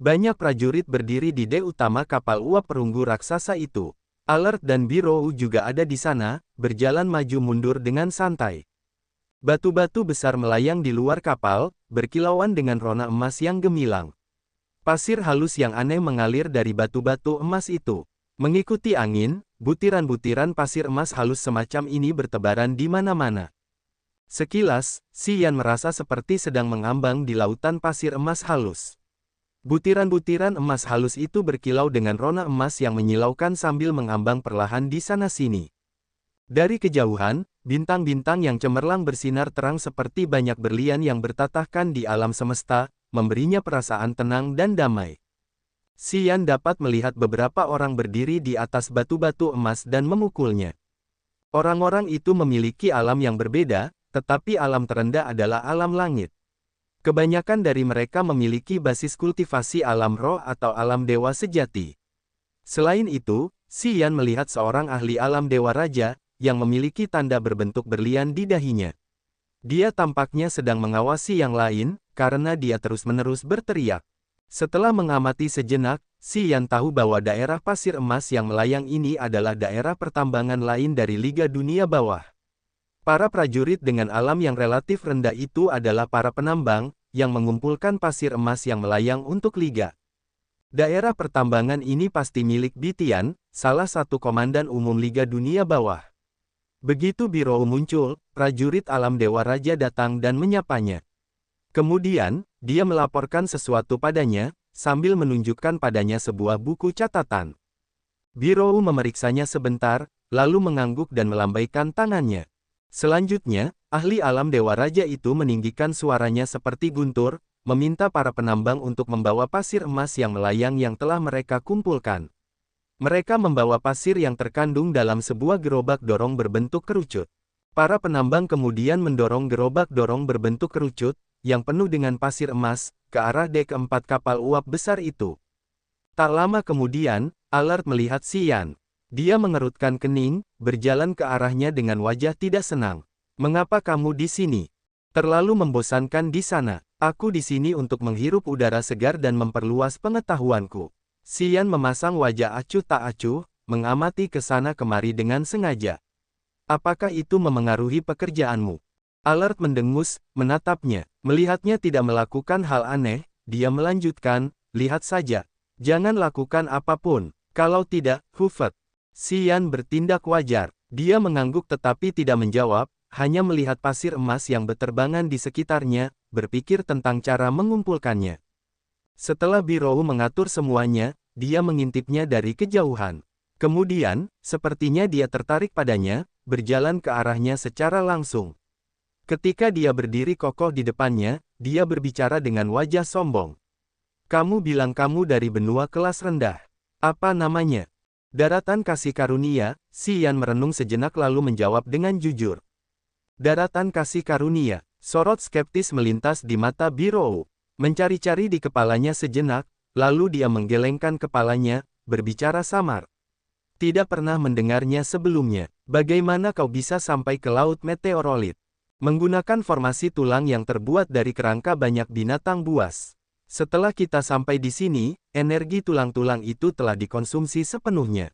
Banyak prajurit berdiri di dek utama kapal uap perunggu raksasa itu. Alert dan Birou juga ada di sana, berjalan maju mundur dengan santai. Batu-batu besar melayang di luar kapal, berkilauan dengan rona emas yang gemilang. Pasir halus yang aneh mengalir dari batu-batu emas itu. Mengikuti angin, butiran-butiran pasir emas halus semacam ini bertebaran di mana-mana. Sekilas, Xian merasa seperti sedang mengambang di lautan pasir emas halus. Butiran-butiran emas halus itu berkilau dengan rona emas yang menyilaukan sambil mengambang perlahan di sana-sini. Dari kejauhan, bintang-bintang yang cemerlang bersinar terang seperti banyak berlian yang bertatahkan di alam semesta, memberinya perasaan tenang dan damai. Xian dapat melihat beberapa orang berdiri di atas batu-batu emas dan memukulnya. Orang-orang itu memiliki alam yang berbeda, tetapi alam terendah adalah alam langit. Kebanyakan dari mereka memiliki basis kultivasi alam roh atau alam dewa sejati. Selain itu, Xian melihat seorang ahli alam dewa raja, yang memiliki tanda berbentuk berlian di dahinya. Dia tampaknya sedang mengawasi yang lain, karena dia terus-menerus berteriak. Setelah mengamati sejenak, Xian tahu bahwa daerah pasir emas yang melayang ini adalah daerah pertambangan lain dari Liga Dunia Bawah. Para prajurit dengan alam yang relatif rendah itu adalah para penambang, yang mengumpulkan pasir emas yang melayang untuk Liga. Daerah pertambangan ini pasti milik Bitian, salah satu komandan umum Liga Dunia Bawah. Begitu Birou muncul, prajurit alam Dewa Raja datang dan menyapanya. Kemudian, dia melaporkan sesuatu padanya, sambil menunjukkan padanya sebuah buku catatan. Birou memeriksanya sebentar, lalu mengangguk dan melambaikan tangannya. Selanjutnya, ahli alam Dewa Raja itu meninggikan suaranya seperti guntur, meminta para penambang untuk membawa pasir emas yang melayang yang telah mereka kumpulkan. Mereka membawa pasir yang terkandung dalam sebuah gerobak dorong berbentuk kerucut. Para penambang kemudian mendorong gerobak dorong berbentuk kerucut, yang penuh dengan pasir emas, ke arah dek keempat kapal uap besar itu. Tak lama kemudian, Alert melihat Xian. Dia mengerutkan kening, berjalan ke arahnya dengan wajah tidak senang. "Mengapa kamu di sini? Terlalu membosankan di sana. Aku di sini untuk menghirup udara segar dan memperluas pengetahuanku." Xian memasang wajah acuh tak acuh, mengamati ke sana kemari dengan sengaja. "Apakah itu memengaruhi pekerjaanmu?" Alert mendengus, menatapnya. Melihatnya tidak melakukan hal aneh, dia melanjutkan, "Lihat saja. Jangan lakukan apapun. Kalau tidak, hufet." Xian bertindak wajar. Dia mengangguk tetapi tidak menjawab, hanya melihat pasir emas yang berterbangan di sekitarnya, berpikir tentang cara mengumpulkannya. Setelah Birou mengatur semuanya, dia mengintipnya dari kejauhan. Kemudian, sepertinya dia tertarik padanya, berjalan ke arahnya secara langsung. Ketika dia berdiri kokoh di depannya, dia berbicara dengan wajah sombong. "Kamu bilang kamu dari benua kelas rendah. Apa namanya?" "Daratan Kasih Karunia." Xian merenung sejenak lalu menjawab dengan jujur. "Daratan Kasih Karunia." Sorot skeptis melintas di mata Birou. Mencari-cari di kepalanya sejenak, lalu dia menggelengkan kepalanya, berbicara samar. "Tidak pernah mendengarnya sebelumnya. Bagaimana kau bisa sampai ke Laut Meteorolit?" "Menggunakan formasi tulang yang terbuat dari kerangka banyak binatang buas. Setelah kita sampai di sini, energi tulang-tulang itu telah dikonsumsi sepenuhnya.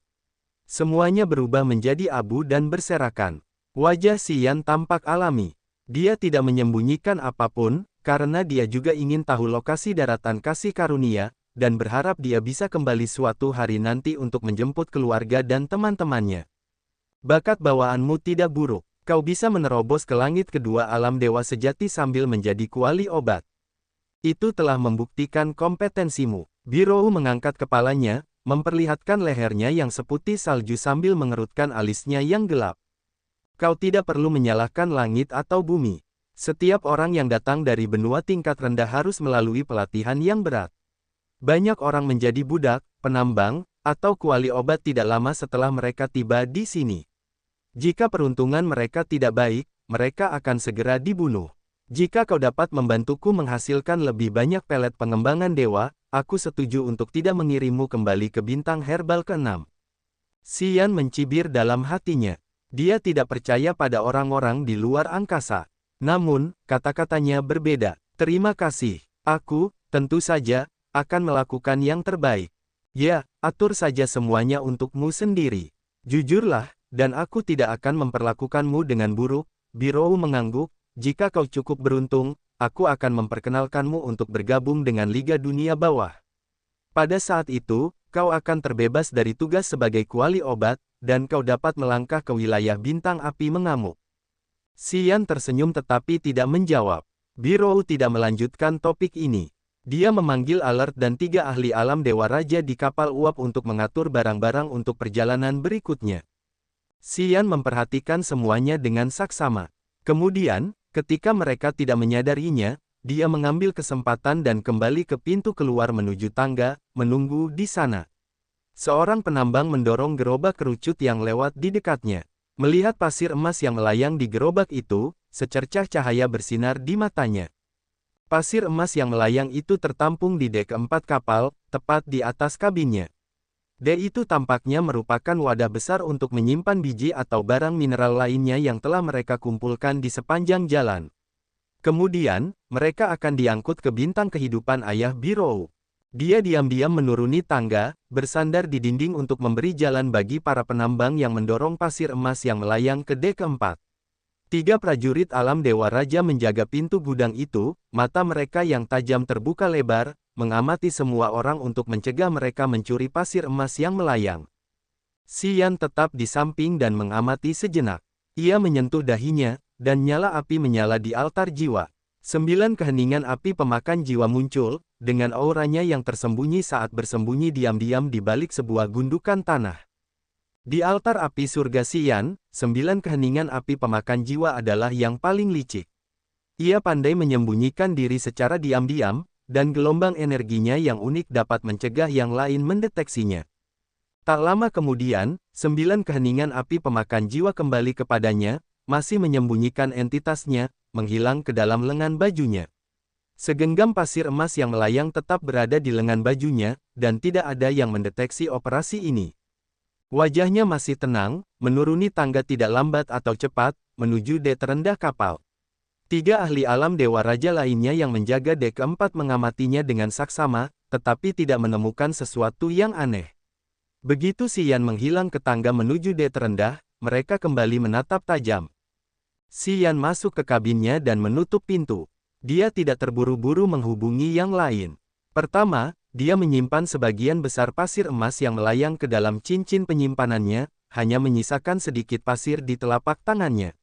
Semuanya berubah menjadi abu dan berserakan." Wajah Xian tampak alami. Dia tidak menyembunyikan apapun, karena dia juga ingin tahu lokasi daratan kasih karunia, dan berharap dia bisa kembali suatu hari nanti untuk menjemput keluarga dan teman-temannya. "Bakat bawaanmu tidak buruk. Kau bisa menerobos ke langit kedua alam dewa sejati sambil menjadi kuali obat. Itu telah membuktikan kompetensimu." Birou mengangkat kepalanya, memperlihatkan lehernya yang seputih salju sambil mengerutkan alisnya yang gelap. "Kau tidak perlu menyalahkan langit atau bumi. Setiap orang yang datang dari benua tingkat rendah harus melalui pelatihan yang berat. Banyak orang menjadi budak, penambang, atau kuali obat tidak lama setelah mereka tiba di sini. Jika peruntungan mereka tidak baik, mereka akan segera dibunuh. Jika kau dapat membantuku menghasilkan lebih banyak pelet pengembangan dewa, aku setuju untuk tidak mengirimmu kembali ke bintang herbal ke-6. Xian mencibir dalam hatinya. Dia tidak percaya pada orang-orang di luar angkasa. Namun, kata-katanya berbeda. "Terima kasih. Aku, tentu saja, akan melakukan yang terbaik. Ya, atur saja semuanya untukmu sendiri. Jujurlah, dan aku tidak akan memperlakukanmu dengan buruk. Birou mengangguk, jika kau cukup beruntung, aku akan memperkenalkanmu untuk bergabung dengan Liga Dunia Bawah. Pada saat itu, kau akan terbebas dari tugas sebagai kuali obat, dan kau dapat melangkah ke wilayah bintang api mengamuk. Xian tersenyum tetapi tidak menjawab. Birou tidak melanjutkan topik ini. Dia memanggil Alert dan 3 ahli alam Dewa Raja di kapal uap untuk mengatur barang-barang untuk perjalanan berikutnya. Xian memperhatikan semuanya dengan saksama. Kemudian, ketika mereka tidak menyadarinya, dia mengambil kesempatan dan kembali ke pintu keluar menuju tangga, menunggu di sana. Seorang penambang mendorong gerobak kerucut yang lewat di dekatnya. Melihat pasir emas yang melayang di gerobak itu, secercah cahaya bersinar di matanya. Pasir emas yang melayang itu tertampung di dek keempat kapal, tepat di atas kabinnya. Dek itu tampaknya merupakan wadah besar untuk menyimpan biji atau barang mineral lainnya yang telah mereka kumpulkan di sepanjang jalan. Kemudian, mereka akan diangkut ke bintang kehidupan ayah Birou. Dia diam-diam menuruni tangga, bersandar di dinding untuk memberi jalan bagi para penambang yang mendorong pasir emas yang melayang ke dek keempat. 3 prajurit alam Dewa Raja menjaga pintu gudang itu, mata mereka yang tajam terbuka lebar, mengamati semua orang untuk mencegah mereka mencuri pasir emas yang melayang. Xian tetap di samping dan mengamati sejenak. Ia menyentuh dahinya, dan nyala api menyala di altar jiwa. 9 keheningan api pemakan jiwa muncul, dengan auranya yang tersembunyi saat bersembunyi diam-diam di balik sebuah gundukan tanah. Di altar api surga Xian, 9 keheningan api pemakan jiwa adalah yang paling licik. Ia pandai menyembunyikan diri secara diam-diam, dan gelombang energinya yang unik dapat mencegah yang lain mendeteksinya. Tak lama kemudian, 9 keheningan api pemakan jiwa kembali kepadanya, masih menyembunyikan entitasnya, menghilang ke dalam lengan bajunya. Segenggam pasir emas yang melayang tetap berada di lengan bajunya, dan tidak ada yang mendeteksi operasi ini. Wajahnya masih tenang, menuruni tangga tidak lambat atau cepat, menuju dek terendah kapal. 3 ahli alam Dewa Raja lainnya yang menjaga dek keempat mengamatinya dengan saksama, tetapi tidak menemukan sesuatu yang aneh. Begitu Xian menghilang ke tangga menuju dek terendah, mereka kembali menatap tajam. Xian masuk ke kabinnya dan menutup pintu. Dia tidak terburu-buru menghubungi yang lain. Pertama, dia menyimpan sebagian besar pasir emas yang melayang ke dalam cincin penyimpanannya, hanya menyisakan sedikit pasir di telapak tangannya.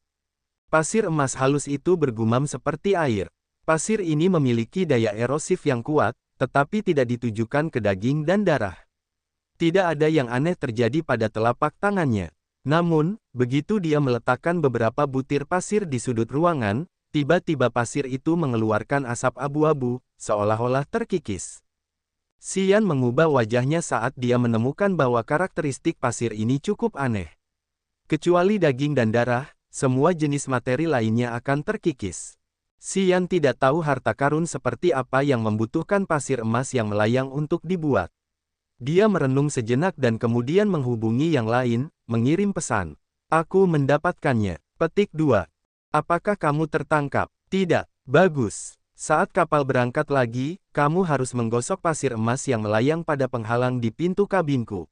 Pasir emas halus itu bergumam seperti air. Pasir ini memiliki daya erosif yang kuat, tetapi tidak ditujukan ke daging dan darah. Tidak ada yang aneh terjadi pada telapak tangannya. Namun, begitu dia meletakkan beberapa butir pasir di sudut ruangan, tiba-tiba pasir itu mengeluarkan asap abu-abu, seolah-olah terkikis. Xian mengubah wajahnya saat dia menemukan bahwa karakteristik pasir ini cukup aneh. Kecuali daging dan darah, semua jenis materi lainnya akan terkikis. Xian tidak tahu harta karun seperti apa yang membutuhkan pasir emas yang melayang untuk dibuat. Dia merenung sejenak dan kemudian menghubungi yang lain, mengirim pesan. Aku mendapatkannya. Petik 2. Apakah kamu tertangkap? Tidak. Bagus. Saat kapal berangkat lagi, kamu harus menggosok pasir emas yang melayang pada penghalang di pintu kabinku.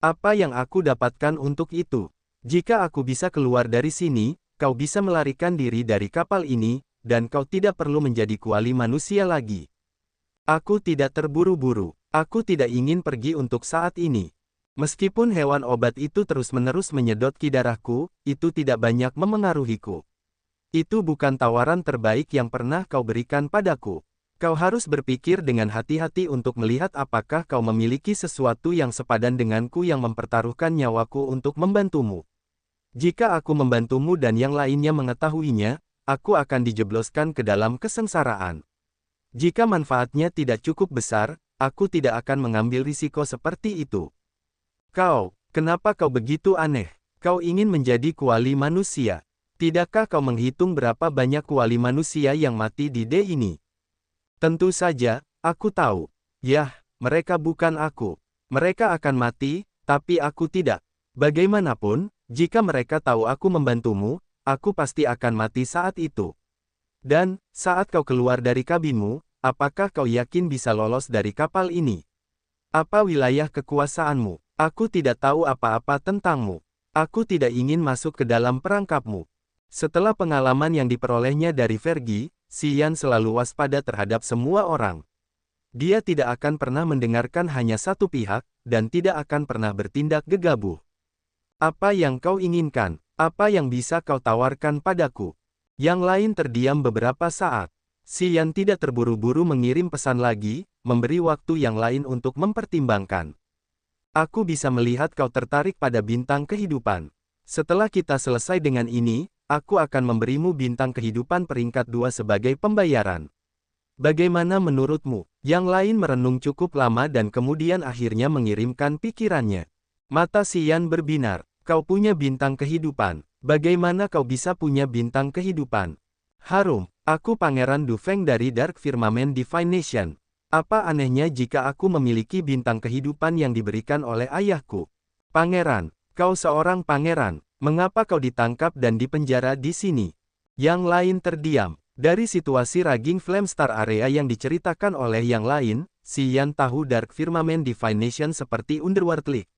Apa yang aku dapatkan untuk itu? Jika aku bisa keluar dari sini, kau bisa melarikan diri dari kapal ini, dan kau tidak perlu menjadi kuali manusia lagi. Aku tidak terburu-buru. Aku tidak ingin pergi untuk saat ini. Meskipun hewan obat itu terus-menerus menyedot ki darahku, itu tidak banyak memengaruhiku. Itu bukan tawaran terbaik yang pernah kau berikan padaku. Kau harus berpikir dengan hati-hati untuk melihat apakah kau memiliki sesuatu yang sepadan denganku yang mempertaruhkan nyawaku untuk membantumu. Jika aku membantumu dan yang lainnya mengetahuinya, aku akan dijebloskan ke dalam kesengsaraan. Jika manfaatnya tidak cukup besar, aku tidak akan mengambil risiko seperti itu. Kenapa kau begitu aneh? Kau ingin menjadi kuali manusia. Tidakkah kau menghitung berapa banyak kuali manusia yang mati di D ini? Tentu saja, aku tahu. Yah, mereka bukan aku. Mereka akan mati, tapi aku tidak. Bagaimanapun, jika mereka tahu aku membantumu, aku pasti akan mati saat itu. Dan, saat kau keluar dari kabinmu, apakah kau yakin bisa lolos dari kapal ini? Apa wilayah kekuasaanmu? Aku tidak tahu apa-apa tentangmu. Aku tidak ingin masuk ke dalam perangkapmu. Setelah pengalaman yang diperolehnya dari Vergi, Xian selalu waspada terhadap semua orang. Dia tidak akan pernah mendengarkan hanya satu pihak, dan tidak akan pernah bertindak gegabah. Apa yang kau inginkan? Apa yang bisa kau tawarkan padaku? Yang lain terdiam beberapa saat. Xian tidak terburu-buru mengirim pesan lagi, memberi waktu yang lain untuk mempertimbangkan. Aku bisa melihat kau tertarik pada bintang kehidupan. Setelah kita selesai dengan ini, aku akan memberimu bintang kehidupan peringkat 2 sebagai pembayaran. Bagaimana menurutmu? Yang lain merenung cukup lama dan kemudian akhirnya mengirimkan pikirannya. Mata Xian berbinar. Kau punya bintang kehidupan. Bagaimana kau bisa punya bintang kehidupan? Harum, aku Pangeran Du Feng dari Dark Firmament Divination. Apa anehnya jika aku memiliki bintang kehidupan yang diberikan oleh ayahku? Pangeran, kau seorang pangeran. Mengapa kau ditangkap dan dipenjara di sini? Yang lain terdiam. Dari situasi Raging Flame Star Area yang diceritakan oleh yang lain, Xian tahu Dark Firmament Divination seperti Underworld League.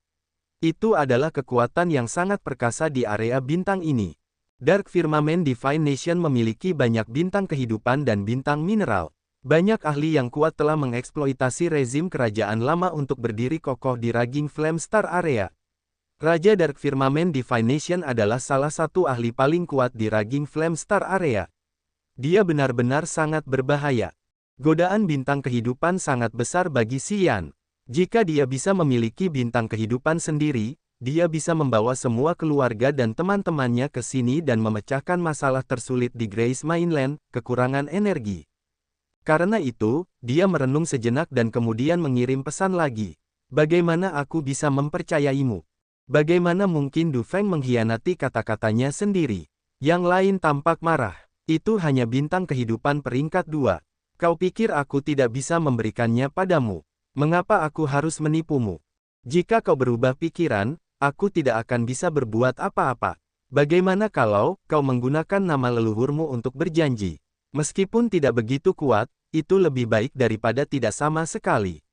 Itu adalah kekuatan yang sangat perkasa di area bintang ini. Dark Firmament Divination memiliki banyak bintang kehidupan dan bintang mineral. Banyak ahli yang kuat telah mengeksploitasi rezim kerajaan lama untuk berdiri kokoh di Raging Flame Star Area. Raja Dark Firmament Divination adalah salah satu ahli paling kuat di Raging Flame Star Area. Dia benar-benar sangat berbahaya. Godaan bintang kehidupan sangat besar bagi Xian. Jika dia bisa memiliki bintang kehidupan sendiri, dia bisa membawa semua keluarga dan teman-temannya ke sini dan memecahkan masalah tersulit di Grace Mainland, kekurangan energi. Karena itu, dia merenung sejenak dan kemudian mengirim pesan lagi. Bagaimana aku bisa mempercayaimu? Bagaimana mungkin Du Feng mengkhianati kata-katanya sendiri? Yang lain tampak marah. Itu hanya bintang kehidupan peringkat 2. Kau pikir aku tidak bisa memberikannya padamu? Mengapa aku harus menipumu? Jika kau berubah pikiran, aku tidak akan bisa berbuat apa-apa. Bagaimana kalau kau menggunakan nama leluhurmu untuk berjanji? Meskipun tidak begitu kuat, itu lebih baik daripada tidak sama sekali.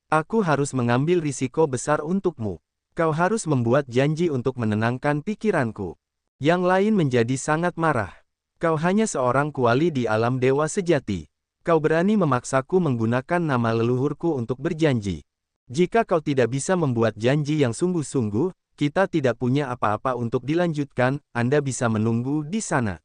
Aku harus mengambil risiko besar untukmu. Kau harus membuat janji untuk menenangkan pikiranku. Yang lain menjadi sangat marah. Kau hanya seorang kuali di alam dewa sejati. Kau berani memaksaku menggunakan nama leluhurku untuk berjanji. Jika kau tidak bisa membuat janji yang sungguh-sungguh, kita tidak punya apa-apa untuk dilanjutkan, Anda bisa menunggu di sana.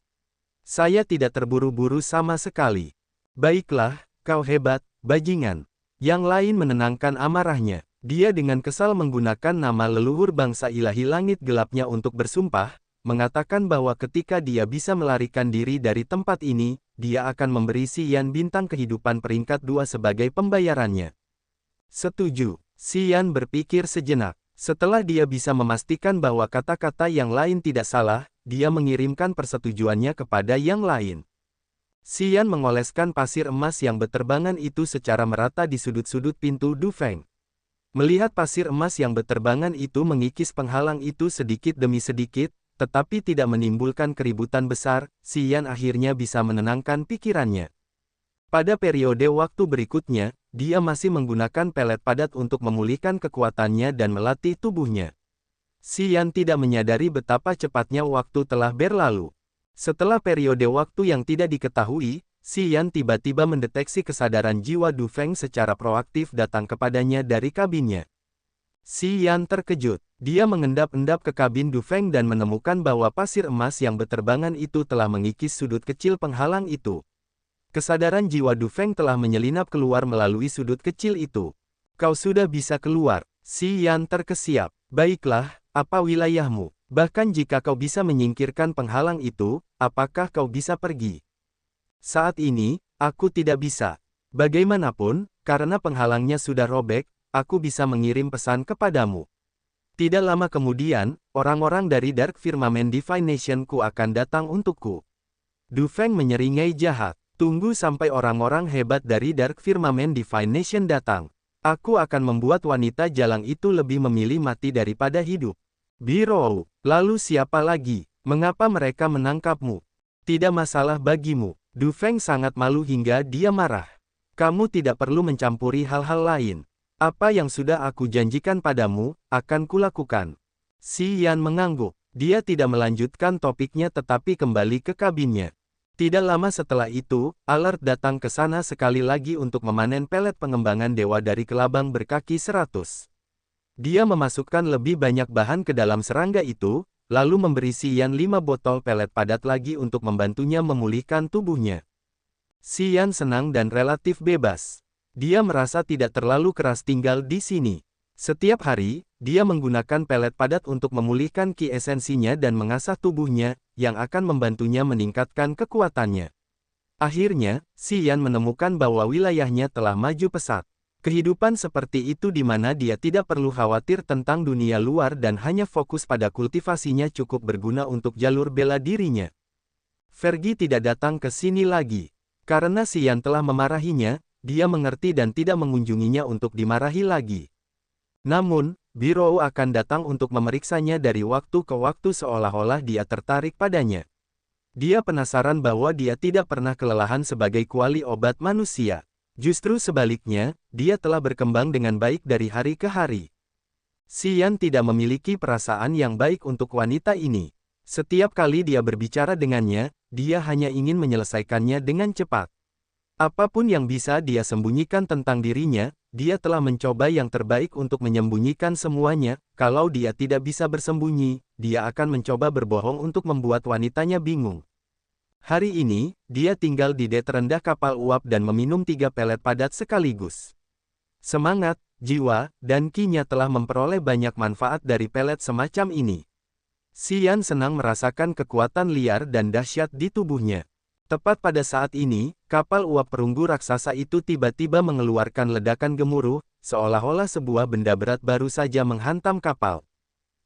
Saya tidak terburu-buru sama sekali. Baiklah, kau hebat, bajingan. Yang lain menenangkan amarahnya. Dia dengan kesal menggunakan nama leluhur bangsa ilahi langit gelapnya untuk bersumpah, mengatakan bahwa ketika dia bisa melarikan diri dari tempat ini, dia akan memberi Xian bintang kehidupan peringkat 2 sebagai pembayarannya. Setuju. Xian berpikir sejenak. Setelah dia bisa memastikan bahwa kata-kata yang lain tidak salah, dia mengirimkan persetujuannya kepada yang lain. Xian mengoleskan pasir emas yang beterbangan itu secara merata di sudut-sudut pintu Du Feng. Melihat pasir emas yang beterbangan itu mengikis penghalang itu sedikit demi sedikit, tetapi tidak menimbulkan keributan besar, Xian akhirnya bisa menenangkan pikirannya. Pada periode waktu berikutnya, dia masih menggunakan pelet padat untuk memulihkan kekuatannya dan melatih tubuhnya. Xian tidak menyadari betapa cepatnya waktu telah berlalu. Setelah periode waktu yang tidak diketahui, Xian tiba-tiba mendeteksi kesadaran jiwa Du Feng secara proaktif datang kepadanya dari kabinnya. Xian terkejut. Dia mengendap-endap ke kabin Du Feng dan menemukan bahwa pasir emas yang beterbangan itu telah mengikis sudut kecil penghalang itu. Kesadaran jiwa Du Feng telah menyelinap keluar melalui sudut kecil itu. Kau sudah bisa keluar. Xian terkesiap. Baiklah, apa wilayahmu? Bahkan jika kau bisa menyingkirkan penghalang itu, apakah kau bisa pergi? Saat ini, aku tidak bisa. Bagaimanapun, karena penghalangnya sudah robek, aku bisa mengirim pesan kepadamu. Tidak lama kemudian, orang-orang dari Dark Firmament Divination-ku akan datang untukku. Du Feng menyeringai jahat. Tunggu sampai orang-orang hebat dari Dark Firmament Divination datang. Aku akan membuat wanita jalang itu lebih memilih mati daripada hidup. Biro, lalu siapa lagi? Mengapa mereka menangkapmu? Tidak masalah bagimu. Du Feng sangat malu hingga dia marah. Kamu tidak perlu mencampuri hal-hal lain. Apa yang sudah aku janjikan padamu, akan kulakukan. Si Yan mengangguk. Dia tidak melanjutkan topiknya tetapi kembali ke kabinnya. Tidak lama setelah itu, Alert datang ke sana sekali lagi untuk memanen pelet pengembangan dewa dari kelabang berkaki 100. Dia memasukkan lebih banyak bahan ke dalam serangga itu, lalu memberi Si Yan 5 botol pelet padat lagi untuk membantunya memulihkan tubuhnya. Si Yan senang dan relatif bebas. Dia merasa tidak terlalu keras tinggal di sini. Setiap hari, dia menggunakan pelet padat untuk memulihkan ki esensinya dan mengasah tubuhnya, yang akan membantunya meningkatkan kekuatannya. Akhirnya, Si Yan menemukan bahwa wilayahnya telah maju pesat. Kehidupan seperti itu di mana dia tidak perlu khawatir tentang dunia luar dan hanya fokus pada kultivasinya cukup berguna untuk jalur bela dirinya. Fergie tidak datang ke sini lagi. Karena Si Yan telah memarahinya, dia mengerti dan tidak mengunjunginya untuk dimarahi lagi. Namun, Biro akan datang untuk memeriksanya dari waktu ke waktu seolah-olah dia tertarik padanya. Dia penasaran bahwa dia tidak pernah kelelahan sebagai kuali obat manusia. Justru sebaliknya, dia telah berkembang dengan baik dari hari ke hari. Si Yan tidak memiliki perasaan yang baik untuk wanita ini. Setiap kali dia berbicara dengannya, dia hanya ingin menyelesaikannya dengan cepat. Apapun yang bisa dia sembunyikan tentang dirinya, dia telah mencoba yang terbaik untuk menyembunyikan semuanya. Kalau dia tidak bisa bersembunyi, dia akan mencoba berbohong untuk membuat wanitanya bingung. Hari ini, dia tinggal di dek terendah kapal uap dan meminum 3 pelet padat sekaligus. Semangat, jiwa, dan ki-nya telah memperoleh banyak manfaat dari pelet semacam ini. Si Yan senang merasakan kekuatan liar dan dahsyat di tubuhnya. Tepat pada saat ini, kapal uap perunggu raksasa itu tiba-tiba mengeluarkan ledakan gemuruh, seolah-olah sebuah benda berat baru saja menghantam kapal.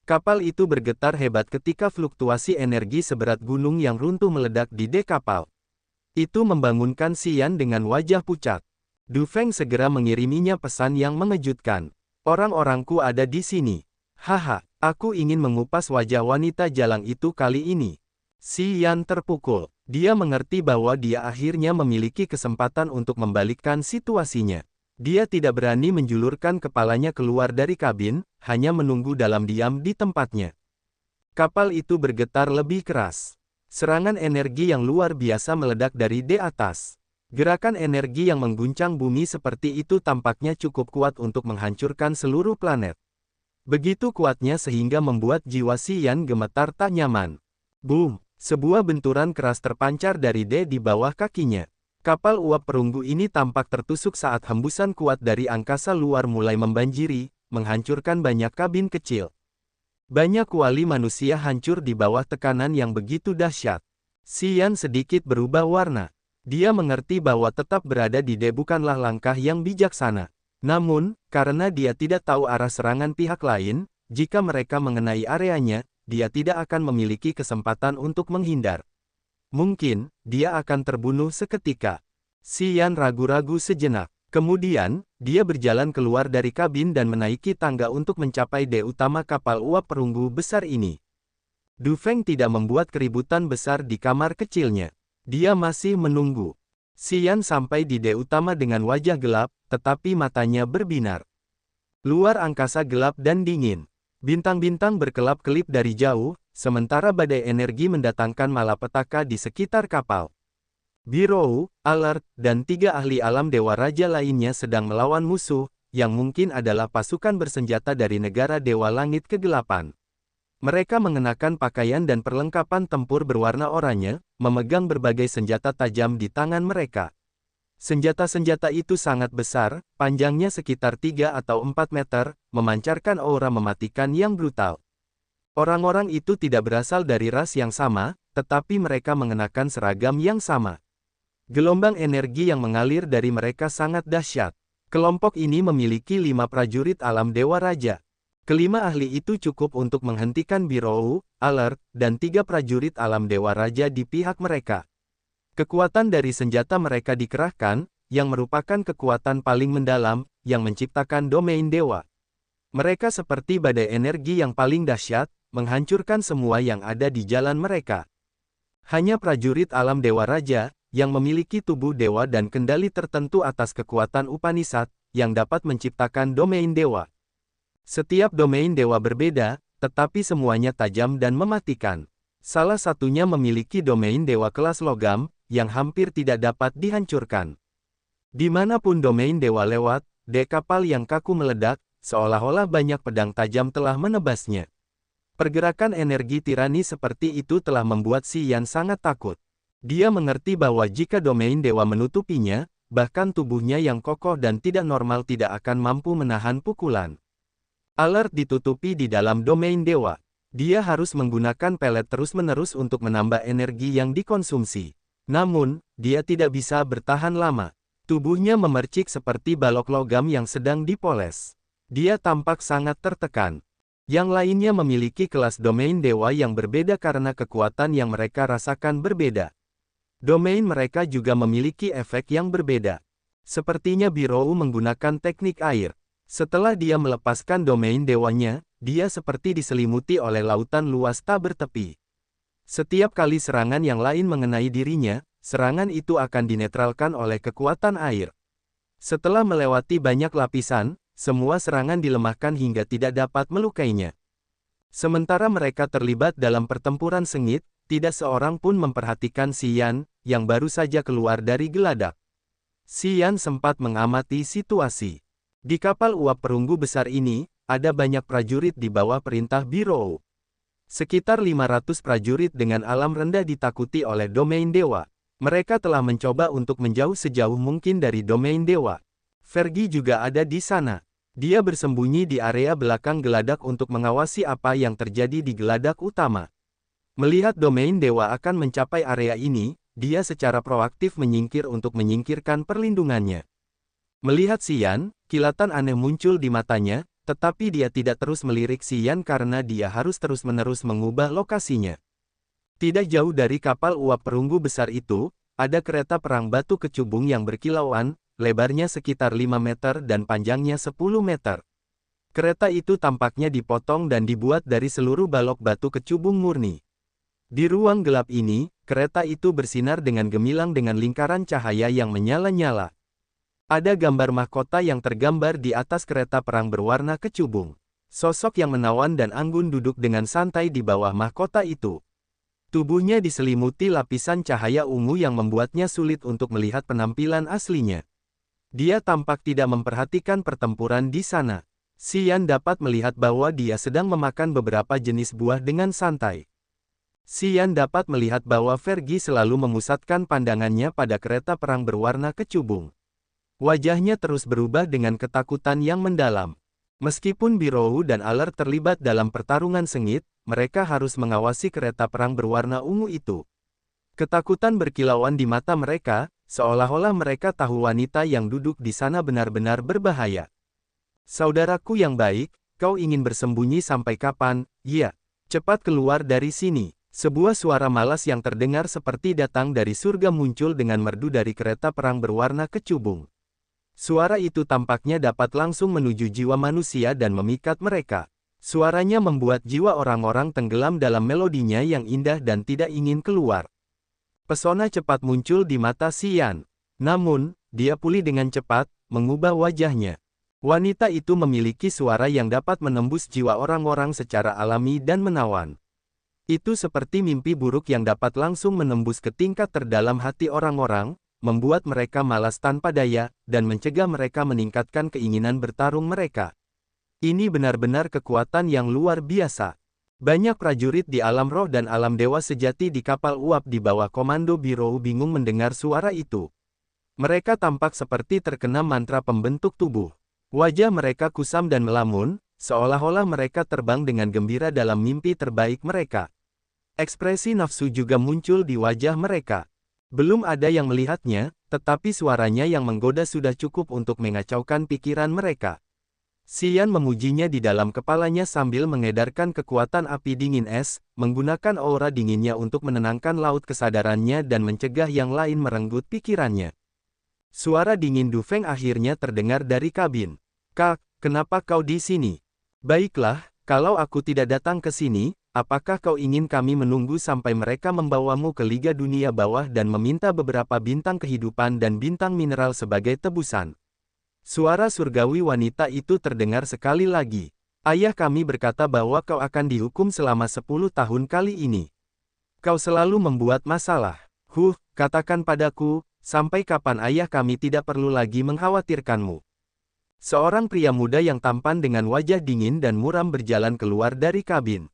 Kapal itu bergetar hebat ketika fluktuasi energi seberat gunung yang runtuh meledak di dek kapal. Itu membangunkan Si Yan dengan wajah pucat. Du Feng segera mengiriminya pesan yang mengejutkan. Orang-orangku ada di sini. Haha, aku ingin mengupas wajah wanita jalang itu kali ini. Si Yan terpukul. Dia mengerti bahwa dia akhirnya memiliki kesempatan untuk membalikkan situasinya. Dia tidak berani menjulurkan kepalanya keluar dari kabin, hanya menunggu dalam diam di tempatnya. Kapal itu bergetar lebih keras. Serangan energi yang luar biasa meledak dari di atas. Gerakan energi yang mengguncang bumi seperti itu tampaknya cukup kuat untuk menghancurkan seluruh planet. Begitu kuatnya sehingga membuat jiwa Si Yan gemetar tak nyaman. Boom! Sebuah benturan keras terpancar dari di bawah kakinya. Kapal uap perunggu ini tampak tertusuk saat hembusan kuat dari angkasa luar mulai membanjiri, menghancurkan banyak kabin kecil. Banyak kuali manusia hancur di bawah tekanan yang begitu dahsyat. Si Yan sedikit berubah warna. Dia mengerti bahwa tetap berada di bukanlah langkah yang bijaksana. Namun, karena dia tidak tahu arah serangan pihak lain, jika mereka mengenai areanya, dia tidak akan memiliki kesempatan untuk menghindar. Mungkin, dia akan terbunuh seketika. Si Yan ragu-ragu sejenak. Kemudian, dia berjalan keluar dari kabin dan menaiki tangga untuk mencapai dek utama kapal uap perunggu besar ini. Du Feng tidak membuat keributan besar di kamar kecilnya. Dia masih menunggu. Si Yan sampai di dek utama dengan wajah gelap, tetapi matanya berbinar. Luar angkasa gelap dan dingin. Bintang-bintang berkelap-kelip dari jauh, sementara badai energi mendatangkan malapetaka di sekitar kapal. Biro, Alert, dan 3 ahli alam Dewa Raja lainnya sedang melawan musuh, yang mungkin adalah pasukan bersenjata dari negara Dewa Langit Kegelapan. Mereka mengenakan pakaian dan perlengkapan tempur berwarna oranye, memegang berbagai senjata tajam di tangan mereka. Senjata-senjata itu sangat besar, panjangnya sekitar 3 atau 4 meter, memancarkan aura mematikan yang brutal. Orang-orang itu tidak berasal dari ras yang sama, tetapi mereka mengenakan seragam yang sama. Gelombang energi yang mengalir dari mereka sangat dahsyat. Kelompok ini memiliki 5 prajurit alam Dewa Raja. Kelima ahli itu cukup untuk menghentikan Biro, Alert, dan 3 prajurit alam Dewa Raja di pihak mereka. Kekuatan dari senjata mereka dikerahkan, yang merupakan kekuatan paling mendalam, yang menciptakan domain dewa. Mereka seperti badai energi yang paling dahsyat, menghancurkan semua yang ada di jalan mereka. Hanya prajurit alam Dewa Raja, yang memiliki tubuh dewa dan kendali tertentu atas kekuatan Upanishad, yang dapat menciptakan domain dewa. Setiap domain dewa berbeda, tetapi semuanya tajam dan mematikan. Salah satunya memiliki domain dewa kelas logam, yang hampir tidak dapat dihancurkan. Dimanapun domain dewa lewat, dek kapal yang kaku meledak, seolah-olah banyak pedang tajam telah menebasnya. Pergerakan energi tirani seperti itu telah membuat Xian sangat takut. Dia mengerti bahwa jika domain dewa menutupinya, bahkan tubuhnya yang kokoh dan tidak normal tidak akan mampu menahan pukulan. Alert ditutupi di dalam domain dewa. Dia harus menggunakan pelet terus-menerus untuk menambah energi yang dikonsumsi. Namun, dia tidak bisa bertahan lama. Tubuhnya memercik seperti balok logam yang sedang dipoles. Dia tampak sangat tertekan. Yang lainnya memiliki kelas domain dewa yang berbeda karena kekuatan yang mereka rasakan berbeda. Domain mereka juga memiliki efek yang berbeda. Sepertinya Birou menggunakan teknik air. Setelah dia melepaskan domain dewanya, dia seperti diselimuti oleh lautan luas tak bertepi. Setiap kali serangan yang lain mengenai dirinya, serangan itu akan dinetralkan oleh kekuatan air. Setelah melewati banyak lapisan, semua serangan dilemahkan hingga tidak dapat melukainya. Sementara mereka terlibat dalam pertempuran sengit, tidak seorang pun memperhatikan Xian, yang baru saja keluar dari geladak. Xian sempat mengamati situasi. Di kapal uap perunggu besar ini, ada banyak prajurit di bawah perintah Birou. Sekitar 500 prajurit dengan alam rendah ditakuti oleh domain dewa. Mereka telah mencoba untuk menjauh sejauh mungkin dari domain dewa. Fergie juga ada di sana. Dia bersembunyi di area belakang geladak untuk mengawasi apa yang terjadi di geladak utama. Melihat domain dewa akan mencapai area ini, dia secara proaktif menyingkir untuk menyingkirkan perlindungannya. Melihat Xian, kilatan aneh muncul di matanya, tetapi dia tidak terus melirik Xian karena dia harus terus-menerus mengubah lokasinya. Tidak jauh dari kapal uap perunggu besar itu, ada kereta perang batu kecubung yang berkilauan, lebarnya sekitar 5 meter dan panjangnya 10 meter. Kereta itu tampaknya dipotong dan dibuat dari seluruh balok batu kecubung murni. Di ruang gelap ini, kereta itu bersinar dengan gemilang dengan lingkaran cahaya yang menyala-nyala. Ada gambar mahkota yang tergambar di atas kereta perang berwarna kecubung. Sosok yang menawan dan anggun duduk dengan santai di bawah mahkota itu. Tubuhnya diselimuti lapisan cahaya ungu yang membuatnya sulit untuk melihat penampilan aslinya. Dia tampak tidak memperhatikan pertempuran di sana. Xian dapat melihat bahwa dia sedang memakan beberapa jenis buah dengan santai. Xian dapat melihat bahwa Fergie selalu memusatkan pandangannya pada kereta perang berwarna kecubung. Wajahnya terus berubah dengan ketakutan yang mendalam. Meskipun Birou dan Alert terlibat dalam pertarungan sengit, mereka harus mengawasi kereta perang berwarna ungu itu. Ketakutan berkilauan di mata mereka, seolah-olah mereka tahu wanita yang duduk di sana benar-benar berbahaya. Saudaraku yang baik, kau ingin bersembunyi sampai kapan? Ya, cepat keluar dari sini. Sebuah suara malas yang terdengar seperti datang dari surga muncul dengan merdu dari kereta perang berwarna kecubung. Suara itu tampaknya dapat langsung menuju jiwa manusia dan memikat mereka. Suaranya membuat jiwa orang-orang tenggelam dalam melodinya yang indah dan tidak ingin keluar. Pesona cepat muncul di mata Xian. Namun, dia pulih dengan cepat, mengubah wajahnya. Wanita itu memiliki suara yang dapat menembus jiwa orang-orang secara alami dan menawan. Itu seperti mimpi buruk yang dapat langsung menembus ke tingkat terdalam hati orang-orang, membuat mereka malas tanpa daya, dan mencegah mereka meningkatkan keinginan bertarung mereka. Ini benar-benar kekuatan yang luar biasa. Banyak prajurit di alam roh dan alam dewa sejati di kapal uap di bawah komando Birou bingung mendengar suara itu. Mereka tampak seperti terkena mantra pembentuk tubuh. Wajah mereka kusam dan melamun, seolah-olah mereka terbang dengan gembira dalam mimpi terbaik mereka. Ekspresi nafsu juga muncul di wajah mereka. Belum ada yang melihatnya, tetapi suaranya yang menggoda sudah cukup untuk mengacaukan pikiran mereka. Xian memujinya di dalam kepalanya sambil mengedarkan kekuatan api dingin es, menggunakan aura dinginnya untuk menenangkan laut kesadarannya dan mencegah yang lain merenggut pikirannya. Suara dingin Du Feng akhirnya terdengar dari kabin. Kak, kenapa kau di sini? Baiklah, kalau aku tidak datang ke sini, apakah kau ingin kami menunggu sampai mereka membawamu ke Liga Dunia Bawah dan meminta beberapa bintang kehidupan dan bintang mineral sebagai tebusan? Suara surgawi wanita itu terdengar sekali lagi. Ayah kami berkata bahwa kau akan dihukum selama 10 tahun kali ini. Kau selalu membuat masalah. Katakan padaku, sampai kapan ayah kami tidak perlu lagi mengkhawatirkanmu? Seorang pria muda yang tampan dengan wajah dingin dan muram berjalan keluar dari kabin.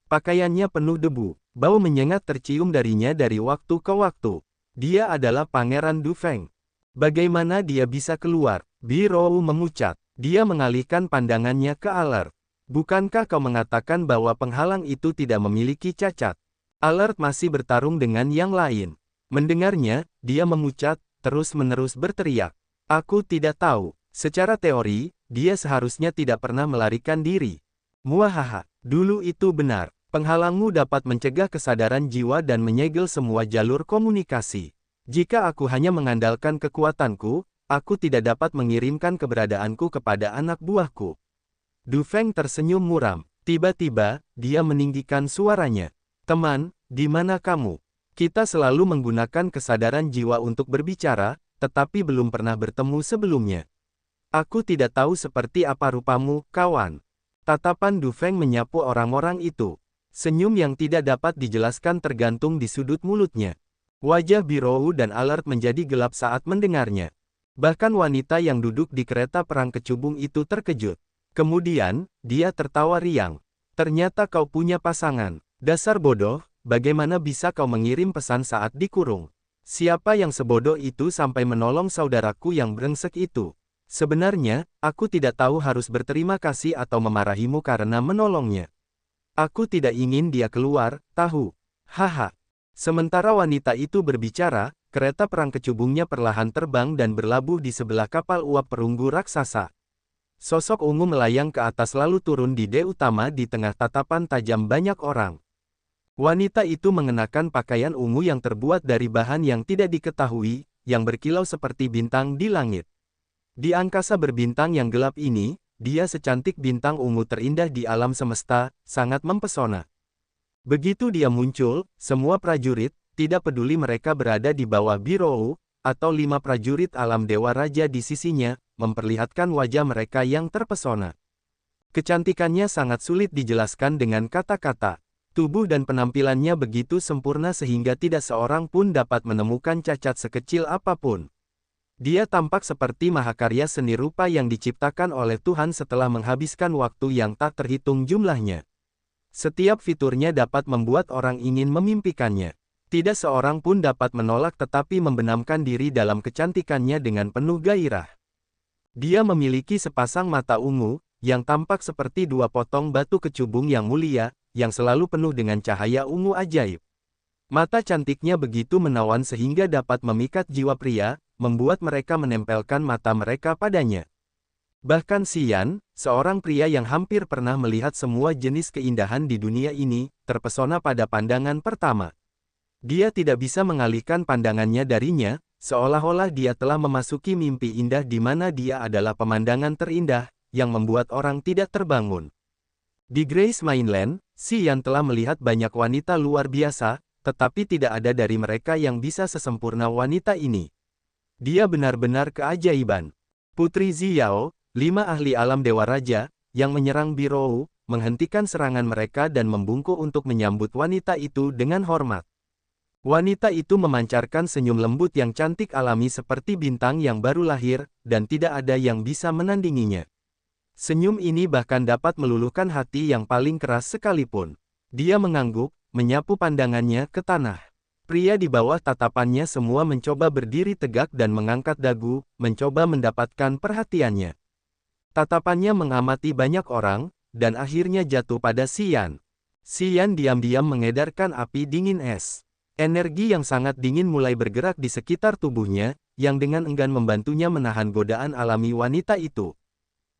Pakaiannya penuh debu, bau menyengat tercium darinya dari waktu ke waktu. Dia adalah Pangeran Du Feng. Bagaimana dia bisa keluar? Birou memucat. Dia mengalihkan pandangannya ke Alert. Bukankah kau mengatakan bahwa penghalang itu tidak memiliki cacat? Alert masih bertarung dengan yang lain. Mendengarnya, dia memucat, terus-menerus berteriak. Aku tidak tahu. Secara teori, dia seharusnya tidak pernah melarikan diri. Muahaha, dulu itu benar. Penghalangmu dapat mencegah kesadaran jiwa dan menyegel semua jalur komunikasi. Jika aku hanya mengandalkan kekuatanku, aku tidak dapat mengirimkan keberadaanku kepada anak buahku. Du Feng tersenyum muram. Tiba-tiba, dia meninggikan suaranya. Teman, di mana kamu? Kita selalu menggunakan kesadaran jiwa untuk berbicara, tetapi belum pernah bertemu sebelumnya. Aku tidak tahu seperti apa rupamu, kawan. Tatapan Du Feng menyapu orang-orang itu. Senyum yang tidak dapat dijelaskan tergantung di sudut mulutnya. Wajah Birou dan Alert menjadi gelap saat mendengarnya. Bahkan wanita yang duduk di kereta perang kecubung itu terkejut. Kemudian, dia tertawa riang. Ternyata kau punya pasangan. Dasar bodoh, bagaimana bisa kau mengirim pesan saat dikurung? Siapa yang sebodoh itu sampai menolong saudaraku yang brengsek itu? Sebenarnya, aku tidak tahu harus berterima kasih atau memarahimu karena menolongnya. Aku tidak ingin dia keluar, tahu? Haha. Sementara wanita itu berbicara, kereta perang kecubungnya perlahan terbang dan berlabuh di sebelah kapal uap perunggu raksasa. Sosok ungu melayang ke atas lalu turun di deck utama di tengah tatapan tajam banyak orang. Wanita itu mengenakan pakaian ungu yang terbuat dari bahan yang tidak diketahui, yang berkilau seperti bintang di langit. Di angkasa berbintang yang gelap ini, dia secantik bintang ungu terindah di alam semesta, sangat mempesona. Begitu dia muncul, semua prajurit, tidak peduli mereka berada di bawah Birou, atau 5 prajurit alam Dewa Raja di sisinya, memperlihatkan wajah mereka yang terpesona. Kecantikannya sangat sulit dijelaskan dengan kata-kata. Tubuh dan penampilannya begitu sempurna sehingga tidak seorang pun dapat menemukan cacat sekecil apapun. Dia tampak seperti mahakarya seni rupa yang diciptakan oleh Tuhan setelah menghabiskan waktu yang tak terhitung jumlahnya. Setiap fiturnya dapat membuat orang ingin memimpikannya. Tidak seorang pun dapat menolak tetapi membenamkan diri dalam kecantikannya dengan penuh gairah. Dia memiliki sepasang mata ungu, yang tampak seperti 2 potong batu kecubung yang mulia, yang selalu penuh dengan cahaya ungu ajaib. Mata cantiknya begitu menawan sehingga dapat memikat jiwa pria, membuat mereka menempelkan mata mereka padanya. Bahkan Xian, seorang pria yang hampir pernah melihat semua jenis keindahan di dunia ini, terpesona pada pandangan pertama. Dia tidak bisa mengalihkan pandangannya darinya, seolah-olah dia telah memasuki mimpi indah di mana dia adalah pemandangan terindah, yang membuat orang tidak terbangun. Di Grace Mainland, Xian telah melihat banyak wanita luar biasa, tetapi tidak ada dari mereka yang bisa sesempurna wanita ini. Dia benar-benar keajaiban. Putri Xiao, 5 ahli alam Dewa Raja, yang menyerang Birou, menghentikan serangan mereka dan membungkuk untuk menyambut wanita itu dengan hormat. Wanita itu memancarkan senyum lembut yang cantik alami seperti bintang yang baru lahir, dan tidak ada yang bisa menandinginya. Senyum ini bahkan dapat meluluhkan hati yang paling keras sekalipun. Dia mengangguk, menyapu pandangannya ke tanah. Pria di bawah tatapannya semua mencoba berdiri tegak dan mengangkat dagu, mencoba mendapatkan perhatiannya. Tatapannya mengamati banyak orang, dan akhirnya jatuh pada Xian. Xian diam-diam mengedarkan api dingin es. Energi yang sangat dingin mulai bergerak di sekitar tubuhnya, yang dengan enggan membantunya menahan godaan alami wanita itu.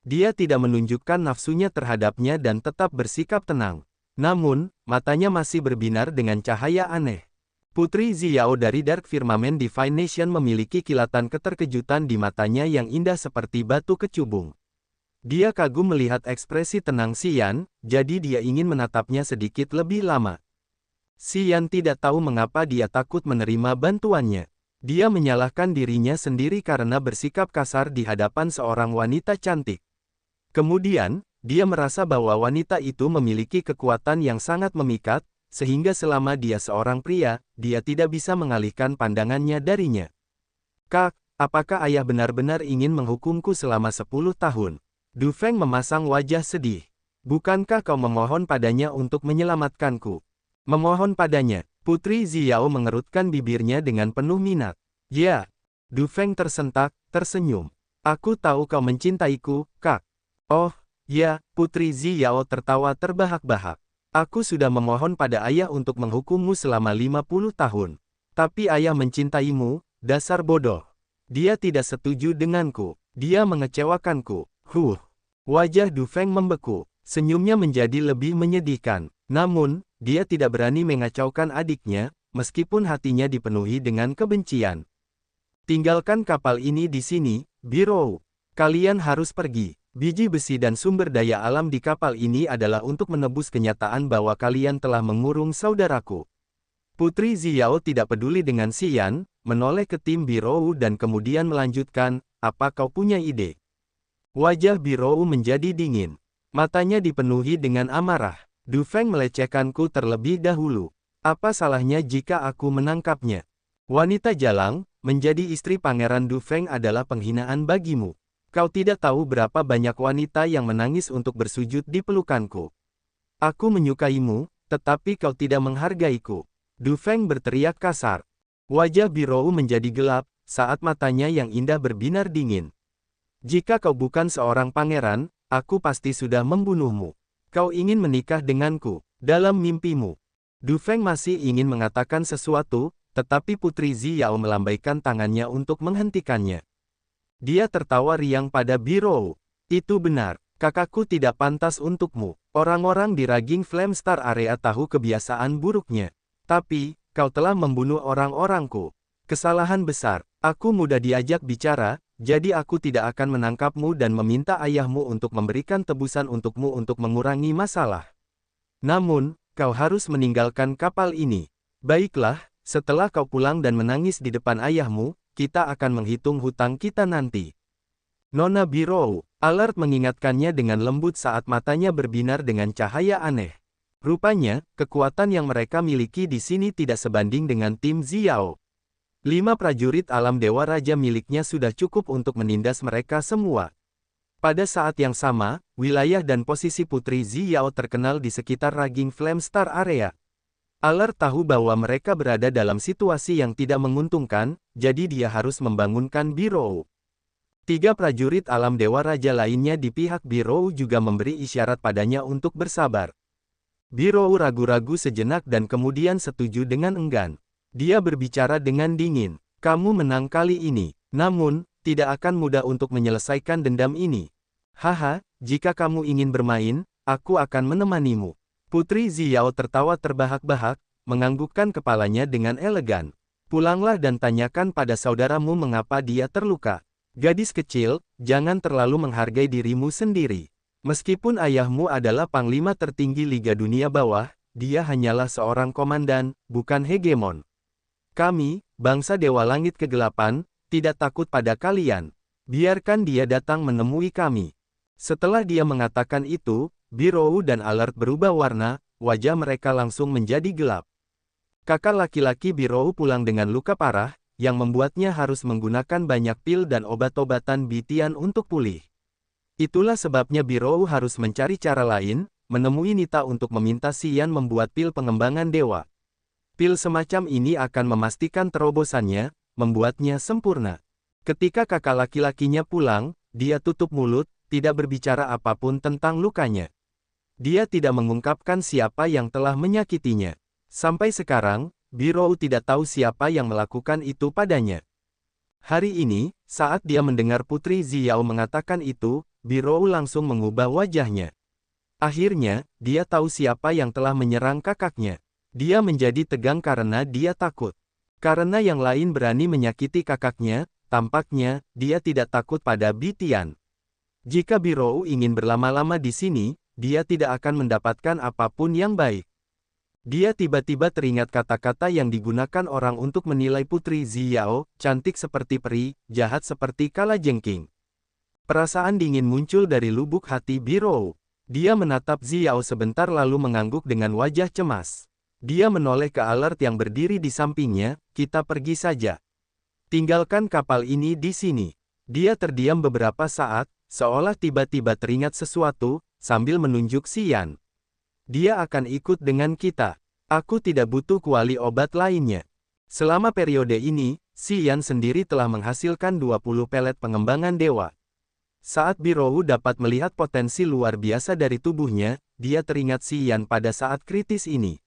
Dia tidak menunjukkan nafsunya terhadapnya dan tetap bersikap tenang. Namun, matanya masih berbinar dengan cahaya aneh. Putri Xiao dari Dark Firmament Divine Nation memiliki kilatan keterkejutan di matanya yang indah seperti batu kecubung. Dia kagum melihat ekspresi tenang Xian, jadi dia ingin menatapnya sedikit lebih lama. Xian tidak tahu mengapa dia takut menerima bantuannya. Dia menyalahkan dirinya sendiri karena bersikap kasar di hadapan seorang wanita cantik. Kemudian, dia merasa bahwa wanita itu memiliki kekuatan yang sangat memikat, sehingga selama dia seorang pria, dia tidak bisa mengalihkan pandangannya darinya. Kak, apakah ayah benar-benar ingin menghukumku selama 10 tahun? Du Feng memasang wajah sedih. Bukankah kau memohon padanya untuk menyelamatkanku? Memohon padanya. Putri Xiao mengerutkan bibirnya dengan penuh minat. Ya. Du Feng tersentak, tersenyum. Aku tahu kau mencintaiku, Kak. Oh, ya, Putri Xiao tertawa terbahak-bahak. Aku sudah memohon pada ayah untuk menghukummu selama 50 tahun. Tapi ayah mencintaimu, dasar bodoh. Dia tidak setuju denganku. Dia mengecewakanku. Wajah Du Feng membeku. Senyumnya menjadi lebih menyedihkan. Namun, dia tidak berani mengacaukan adiknya, meskipun hatinya dipenuhi dengan kebencian. Tinggalkan kapal ini di sini, Biro. Kalian harus pergi. Biji besi dan sumber daya alam di kapal ini adalah untuk menebus kenyataan bahwa kalian telah mengurung saudaraku. Putri Xiao tidak peduli dengan Xian, menoleh ke tim Biro dan kemudian melanjutkan, apa kau punya ide? Wajah Biro menjadi dingin. Matanya dipenuhi dengan amarah. Du Feng melecehkanku terlebih dahulu. Apa salahnya jika aku menangkapnya? Wanita jalang, menjadi istri Pangeran Du Feng adalah penghinaan bagimu. Kau tidak tahu berapa banyak wanita yang menangis untuk bersujud di pelukanku. Aku menyukaimu, tetapi kau tidak menghargaiku. Du Feng berteriak kasar. Wajah Biro menjadi gelap, saat matanya yang indah berbinar dingin. Jika kau bukan seorang pangeran, aku pasti sudah membunuhmu. Kau ingin menikah denganku, dalam mimpimu. Du Feng masih ingin mengatakan sesuatu, tetapi Putri Xiao melambaikan tangannya untuk menghentikannya. Dia tertawa riang pada Biro. Itu benar, kakakku tidak pantas untukmu. Orang-orang di Raging Flame Star Area tahu kebiasaan buruknya. Tapi, kau telah membunuh orang-orangku. Kesalahan besar. Aku mudah diajak bicara, jadi aku tidak akan menangkapmu dan meminta ayahmu untuk memberikan tebusan untukmu untuk mengurangi masalah. Namun, kau harus meninggalkan kapal ini. Baiklah, setelah kau pulang dan menangis di depan ayahmu, kita akan menghitung hutang kita nanti. Nona Biro, Alert mengingatkannya dengan lembut saat matanya berbinar dengan cahaya aneh. Rupanya, kekuatan yang mereka miliki di sini tidak sebanding dengan tim Xiao. 5 prajurit alam Dewa Raja miliknya sudah cukup untuk menindas mereka semua. Pada saat yang sama, wilayah dan posisi Putri Xiao terkenal di sekitar Raging Flame Star Area. Alert tahu bahwa mereka berada dalam situasi yang tidak menguntungkan, jadi dia harus membangunkan Biro. 3 prajurit alam Dewa Raja lainnya di pihak Biro juga memberi isyarat padanya untuk bersabar. Biro ragu-ragu sejenak dan kemudian setuju dengan enggan. Dia berbicara dengan dingin. Kamu menang kali ini, namun, tidak akan mudah untuk menyelesaikan dendam ini. Haha, jika kamu ingin bermain, aku akan menemanimu. Putri Xiao tertawa terbahak-bahak, menganggukkan kepalanya dengan elegan. Pulanglah dan tanyakan pada saudaramu mengapa dia terluka. Gadis kecil, jangan terlalu menghargai dirimu sendiri. Meskipun ayahmu adalah panglima tertinggi Liga Dunia Bawah, dia hanyalah seorang komandan, bukan hegemon. Kami, bangsa Dewa Langit Kegelapan, tidak takut pada kalian. Biarkan dia datang menemui kami. Setelah dia mengatakan itu, Biro dan Alert berubah warna, wajah mereka langsung menjadi gelap. Kakak laki-laki Biro pulang dengan luka parah, yang membuatnya harus menggunakan banyak pil dan obat-obatan Bitian untuk pulih. Itulah sebabnya Biro harus mencari cara lain, menemui Nita untuk meminta Xian membuat pil pengembangan dewa. Pil semacam ini akan memastikan terobosannya, membuatnya sempurna. Ketika kakak laki-lakinya pulang, dia tutup mulut, tidak berbicara apapun tentang lukanya. Dia tidak mengungkapkan siapa yang telah menyakitinya. Sampai sekarang, Biro tidak tahu siapa yang melakukan itu padanya. Hari ini, saat dia mendengar Putri Xiao mengatakan itu, Biro langsung mengubah wajahnya. Akhirnya, dia tahu siapa yang telah menyerang kakaknya. Dia menjadi tegang karena dia takut. Karena yang lain berani menyakiti kakaknya, tampaknya, dia tidak takut pada Bitian. Jika Birou ingin berlama-lama di sini, dia tidak akan mendapatkan apapun yang baik. Dia tiba-tiba teringat kata-kata yang digunakan orang untuk menilai Putri Xiao, cantik seperti peri, jahat seperti kalajengking. Perasaan dingin muncul dari lubuk hati Birou. Dia menatap Xiao sebentar lalu mengangguk dengan wajah cemas. Dia menoleh ke Alert yang berdiri di sampingnya, kita pergi saja. Tinggalkan kapal ini di sini. Dia terdiam beberapa saat, seolah tiba-tiba teringat sesuatu, sambil menunjuk Xian. Dia akan ikut dengan kita. Aku tidak butuh kuali obat lainnya. Selama periode ini, Xian sendiri telah menghasilkan 20 pelet pengembangan dewa. Saat Birou dapat melihat potensi luar biasa dari tubuhnya, dia teringat Xian pada saat kritis ini.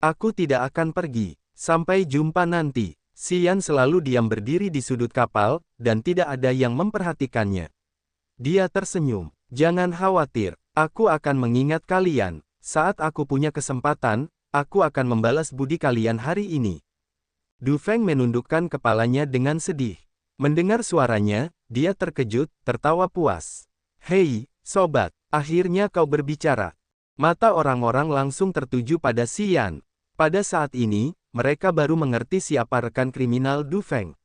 Aku tidak akan pergi. Sampai jumpa nanti. Xian selalu diam berdiri di sudut kapal, dan tidak ada yang memperhatikannya. Dia tersenyum. Jangan khawatir, aku akan mengingat kalian. Saat aku punya kesempatan, aku akan membalas budi kalian hari ini. Du Feng menundukkan kepalanya dengan sedih. Mendengar suaranya, dia terkejut, tertawa puas. Hei, sobat, akhirnya kau berbicara. Mata orang-orang langsung tertuju pada Xian. Pada saat ini, mereka baru mengerti siapa rekan kriminal Du Feng.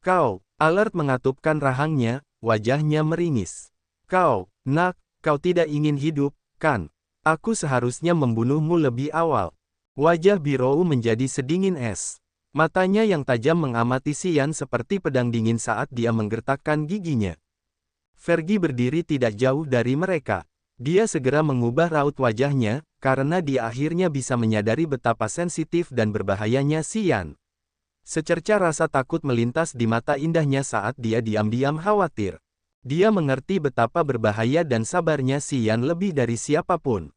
Kau, Alert mengatupkan rahangnya, wajahnya meringis. Kau, nak, kau tidak ingin hidup, kan? Aku seharusnya membunuhmu lebih awal. Wajah Birou menjadi sedingin es. Matanya yang tajam mengamati Xian seperti pedang dingin saat dia menggertakkan giginya. Fergie berdiri tidak jauh dari mereka. Dia segera mengubah raut wajahnya, karena dia akhirnya bisa menyadari betapa sensitif dan berbahayanya Xian. Secerca rasa takut melintas di mata indahnya saat dia diam-diam khawatir. Dia mengerti betapa berbahaya dan sabarnya Xian lebih dari siapapun.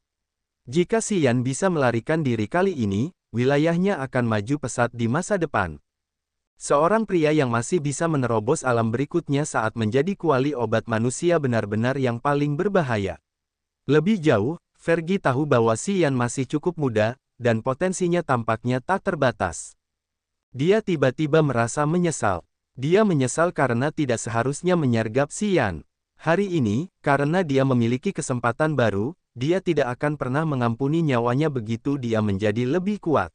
Jika Xian bisa melarikan diri kali ini, wilayahnya akan maju pesat di masa depan. Seorang pria yang masih bisa menerobos alam berikutnya saat menjadi kuali obat manusia benar-benar yang paling berbahaya. Lebih jauh, Fergie tahu bahwa Xian masih cukup muda, dan potensinya tampaknya tak terbatas. Dia tiba-tiba merasa menyesal. Dia menyesal karena tidak seharusnya menyergap Xian. Hari ini, karena dia memiliki kesempatan baru, dia tidak akan pernah mengampuni nyawanya begitu dia menjadi lebih kuat.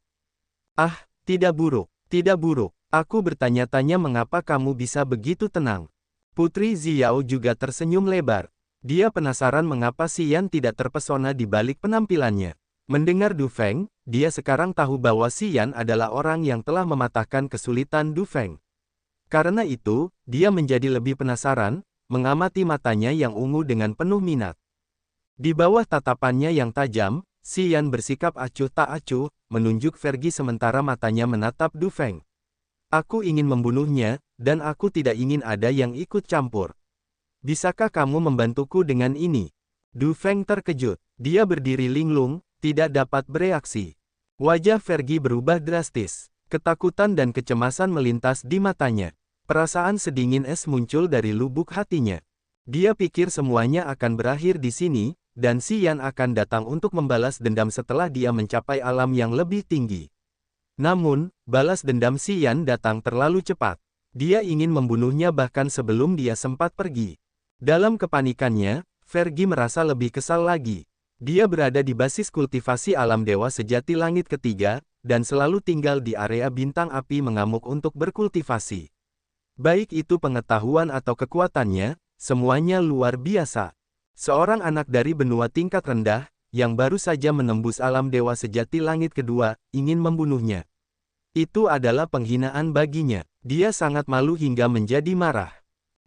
Ah, tidak buruk, tidak buruk. Aku bertanya-tanya mengapa kamu bisa begitu tenang. Putri Xiao juga tersenyum lebar. Dia penasaran mengapa Xian tidak terpesona di balik penampilannya. Mendengar Du Feng, dia sekarang tahu bahwa Xian adalah orang yang telah mematahkan kesulitan Du Feng. Karena itu, dia menjadi lebih penasaran, mengamati matanya yang ungu dengan penuh minat. Di bawah tatapannya yang tajam, Xian bersikap acuh tak acuh, menunjuk Fergie sementara matanya menatap Du Feng. Aku ingin membunuhnya, dan aku tidak ingin ada yang ikut campur. Bisakah kamu membantuku dengan ini? Du Feng terkejut. Dia berdiri linglung, tidak dapat bereaksi. Wajah Fergie berubah drastis. Ketakutan dan kecemasan melintas di matanya. Perasaan sedingin es muncul dari lubuk hatinya. Dia pikir semuanya akan berakhir di sini, dan Xian akan datang untuk membalas dendam setelah dia mencapai alam yang lebih tinggi. Namun, balas dendam Xian datang terlalu cepat. Dia ingin membunuhnya bahkan sebelum dia sempat pergi. Dalam kepanikannya, Fergie merasa lebih kesal lagi. Dia berada di basis kultivasi alam dewa sejati langit ketiga, dan selalu tinggal di area bintang api mengamuk untuk berkultivasi. Baik itu pengetahuan atau kekuatannya, semuanya luar biasa. Seorang anak dari benua tingkat rendah, yang baru saja menembus alam dewa sejati langit kedua, ingin membunuhnya. Itu adalah penghinaan baginya. Dia sangat malu hingga menjadi marah.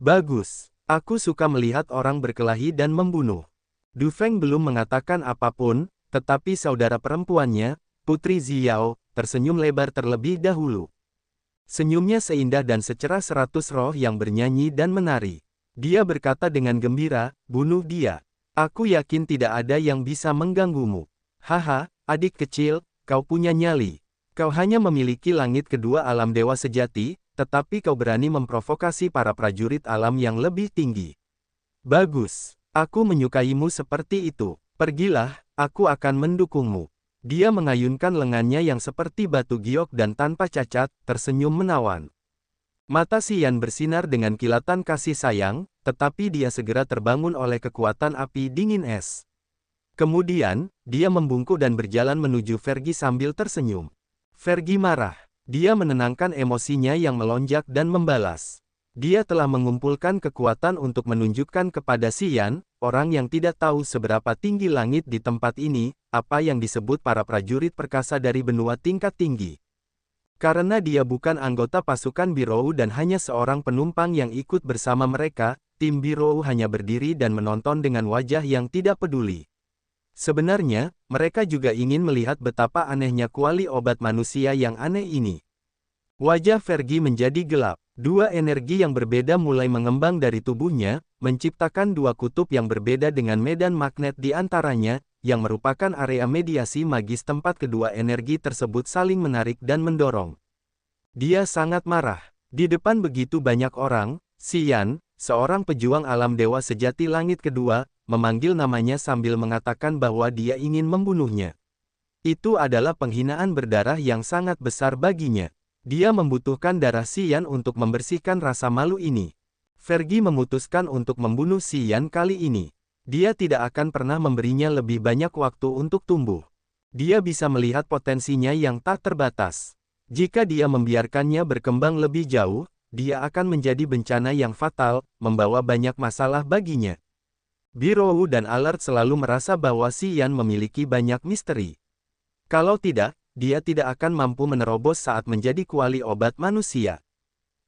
Bagus, aku suka melihat orang berkelahi dan membunuh. Du Feng belum mengatakan apapun, tetapi saudara perempuannya, Putri Xiao, tersenyum lebar terlebih dahulu. Senyumnya seindah dan secerah 100 roh yang bernyanyi dan menari. Dia berkata dengan gembira, bunuh dia. Aku yakin tidak ada yang bisa mengganggumu. Haha, adik kecil, kau punya nyali. Kau hanya memiliki langit kedua alam dewa sejati, tetapi kau berani memprovokasi para prajurit alam yang lebih tinggi. Bagus, aku menyukaimu seperti itu. Pergilah, aku akan mendukungmu. Dia mengayunkan lengannya yang seperti batu giok dan tanpa cacat, tersenyum menawan. Mata Xian bersinar dengan kilatan kasih sayang, tetapi dia segera terbangun oleh kekuatan api dingin es. Kemudian, dia membungkuk dan berjalan menuju Fergie sambil tersenyum. Fergie marah. Dia menenangkan emosinya yang melonjak dan membalas. Dia telah mengumpulkan kekuatan untuk menunjukkan kepada Xian, orang yang tidak tahu seberapa tinggi langit di tempat ini, apa yang disebut para prajurit perkasa dari benua tingkat tinggi. Karena dia bukan anggota pasukan Birou dan hanya seorang penumpang yang ikut bersama mereka, tim Birou hanya berdiri dan menonton dengan wajah yang tidak peduli. Sebenarnya, mereka juga ingin melihat betapa anehnya kuali obat manusia yang aneh ini. Wajah Fergie menjadi gelap. Dua energi yang berbeda mulai mengembang dari tubuhnya, menciptakan dua kutub yang berbeda dengan medan magnet di antaranya, yang merupakan area mediasi magis tempat kedua energi tersebut saling menarik dan mendorong. Dia sangat marah. Di depan begitu banyak orang, Xian, seorang pejuang alam dewa sejati langit kedua, memanggil namanya sambil mengatakan bahwa dia ingin membunuhnya. Itu adalah penghinaan berdarah yang sangat besar baginya. Dia membutuhkan darah Xian untuk membersihkan rasa malu ini. Fergie memutuskan untuk membunuh Xian kali ini. Dia tidak akan pernah memberinya lebih banyak waktu untuk tumbuh. Dia bisa melihat potensinya yang tak terbatas. Jika dia membiarkannya berkembang lebih jauh, dia akan menjadi bencana yang fatal, membawa banyak masalah baginya. Birou dan Alert selalu merasa bahwa Xian memiliki banyak misteri. Kalau tidak, dia tidak akan mampu menerobos saat menjadi kuali obat manusia.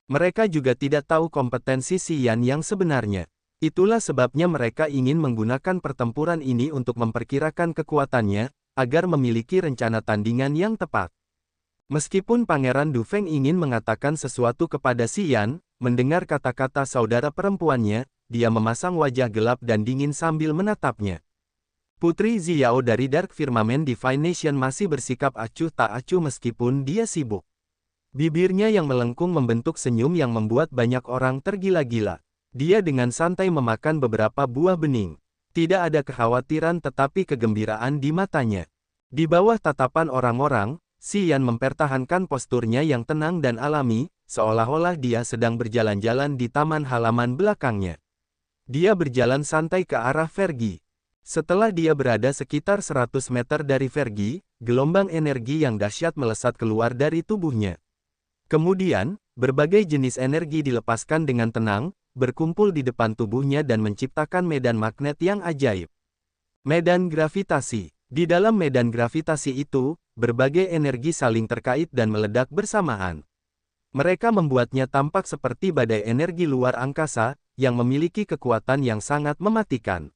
Mereka juga tidak tahu kompetensi Xian yang sebenarnya. Itulah sebabnya mereka ingin menggunakan pertempuran ini untuk memperkirakan kekuatannya, agar memiliki rencana tandingan yang tepat. Meskipun Pangeran Du Feng ingin mengatakan sesuatu kepada Xian, mendengar kata-kata saudara perempuannya, dia memasang wajah gelap dan dingin sambil menatapnya. Putri Xiao dari Dark Firmament Divine Nation masih bersikap acuh tak acuh meskipun dia sibuk. Bibirnya yang melengkung membentuk senyum yang membuat banyak orang tergila-gila. Dia dengan santai memakan beberapa buah bening. Tidak ada kekhawatiran tetapi kegembiraan di matanya. Di bawah tatapan orang-orang, Xian mempertahankan posturnya yang tenang dan alami, seolah-olah dia sedang berjalan-jalan di taman halaman belakangnya. Dia berjalan santai ke arah Fergie. Setelah dia berada sekitar 100 meter dari Fergie, gelombang energi yang dahsyat melesat keluar dari tubuhnya. Kemudian, berbagai jenis energi dilepaskan dengan tenang, berkumpul di depan tubuhnya dan menciptakan medan magnet yang ajaib. Medan gravitasi. Di dalam medan gravitasi itu, berbagai energi saling terkait dan meledak bersamaan. Mereka membuatnya tampak seperti badai energi luar angkasa, yang memiliki kekuatan yang sangat mematikan.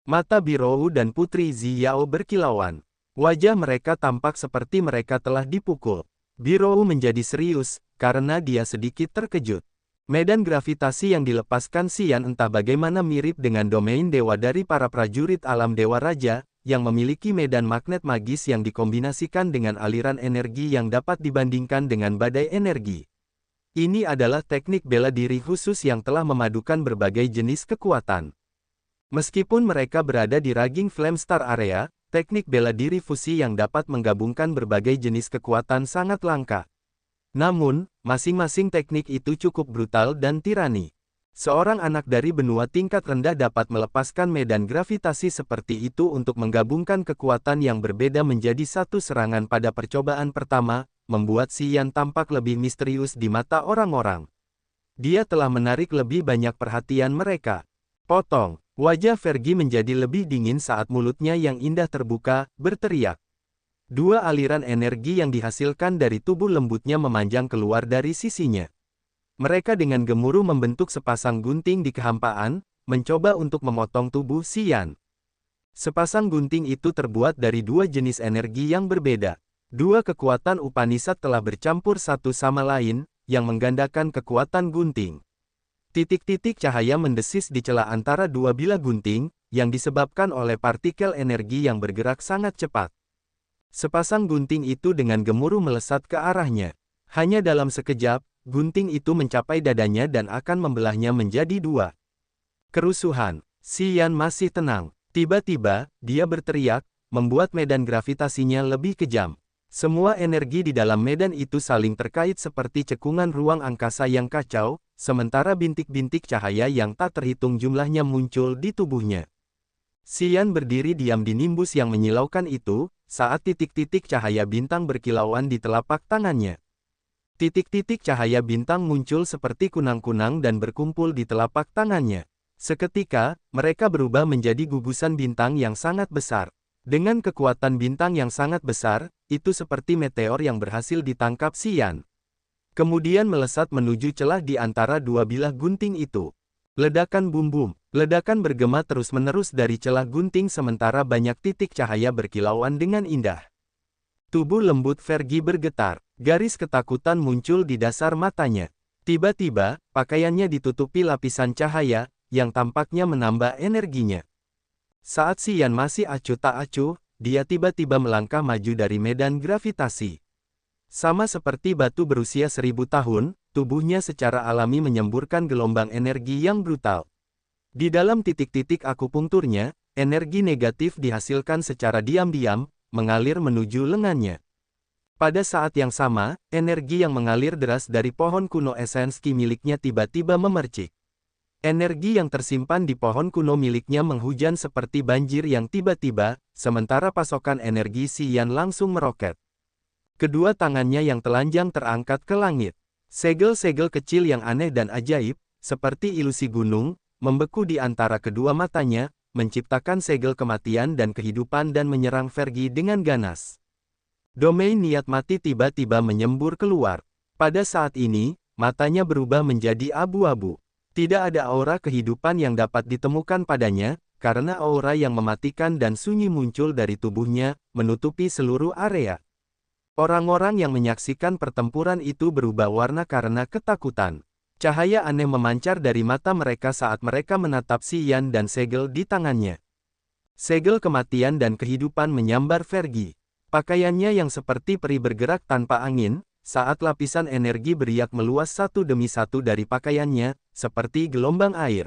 Mata Birou dan Putri Xiao berkilauan. Wajah mereka tampak seperti mereka telah dipukul. Birou menjadi serius, karena dia sedikit terkejut. Medan gravitasi yang dilepaskan Xian entah bagaimana mirip dengan domain dewa dari para prajurit alam dewa raja, yang memiliki medan magnet magis yang dikombinasikan dengan aliran energi yang dapat dibandingkan dengan badai energi. Ini adalah teknik bela diri khusus yang telah memadukan berbagai jenis kekuatan. Meskipun mereka berada di Raging Flame Star Area, teknik bela diri fusi yang dapat menggabungkan berbagai jenis kekuatan sangat langka. Namun, masing-masing teknik itu cukup brutal dan tirani. Seorang anak dari benua tingkat rendah dapat melepaskan medan gravitasi seperti itu untuk menggabungkan kekuatan yang berbeda menjadi satu serangan pada percobaan pertama, membuat Xian tampak lebih misterius di mata orang-orang. Dia telah menarik lebih banyak perhatian mereka. Potong. Wajah Fergie menjadi lebih dingin saat mulutnya yang indah terbuka, berteriak. Dua aliran energi yang dihasilkan dari tubuh lembutnya memanjang keluar dari sisinya. Mereka dengan gemuruh membentuk sepasang gunting di kehampaan, mencoba untuk memotong tubuh Xian. Sepasang gunting itu terbuat dari dua jenis energi yang berbeda. Dua kekuatan Upanishad telah bercampur satu sama lain, yang menggandakan kekuatan gunting. Titik-titik cahaya mendesis di celah antara dua bilah gunting, yang disebabkan oleh partikel energi yang bergerak sangat cepat. Sepasang gunting itu dengan gemuruh melesat ke arahnya. Hanya dalam sekejap, gunting itu mencapai dadanya dan akan membelahnya menjadi dua. Kerusuhan. Xian masih tenang. Tiba-tiba, dia berteriak, membuat medan gravitasinya lebih kejam. Semua energi di dalam medan itu saling terkait seperti cekungan ruang angkasa yang kacau, sementara bintik-bintik cahaya yang tak terhitung jumlahnya muncul di tubuhnya. Xian berdiri diam di nimbus yang menyilaukan itu, saat titik-titik cahaya bintang berkilauan di telapak tangannya. Titik-titik cahaya bintang muncul seperti kunang-kunang dan berkumpul di telapak tangannya. Seketika, mereka berubah menjadi gugusan bintang yang sangat besar. Dengan kekuatan bintang yang sangat besar, itu seperti meteor yang berhasil ditangkap Xian. Kemudian melesat menuju celah di antara dua bilah gunting itu. Ledakan bum-bum, ledakan bergema terus-menerus dari celah gunting sementara banyak titik cahaya berkilauan dengan indah. Tubuh lembut Fergie bergetar, garis ketakutan muncul di dasar matanya. Tiba-tiba, pakaiannya ditutupi lapisan cahaya, yang tampaknya menambah energinya. Saat Xian masih acuh tak acuh, dia tiba-tiba melangkah maju dari medan gravitasi. Sama seperti batu berusia 1000 tahun, tubuhnya secara alami menyemburkan gelombang energi yang brutal. Di dalam titik-titik akupunkturnya, energi negatif dihasilkan secara diam-diam, mengalir menuju lengannya. Pada saat yang sama, energi yang mengalir deras dari pohon kuno Esenski miliknya tiba-tiba memercik. Energi yang tersimpan di pohon kuno miliknya menghujan seperti banjir yang tiba-tiba, sementara pasokan energi Xian langsung meroket. Kedua tangannya yang telanjang terangkat ke langit. Segel-segel kecil yang aneh dan ajaib, seperti ilusi gunung, membeku di antara kedua matanya, menciptakan segel kematian dan kehidupan dan menyerang Fergie dengan ganas. Domain niat mati tiba-tiba menyembur keluar. Pada saat ini, matanya berubah menjadi abu-abu. Tidak ada aura kehidupan yang dapat ditemukan padanya, karena aura yang mematikan dan sunyi muncul dari tubuhnya, menutupi seluruh area. Orang-orang yang menyaksikan pertempuran itu berubah warna karena ketakutan. Cahaya aneh memancar dari mata mereka saat mereka menatap Xian dan segel di tangannya. Segel kematian dan kehidupan menyambar Fergie. Pakaiannya yang seperti peri bergerak tanpa angin, saat lapisan energi beriak meluas satu demi satu dari pakaiannya, seperti gelombang air.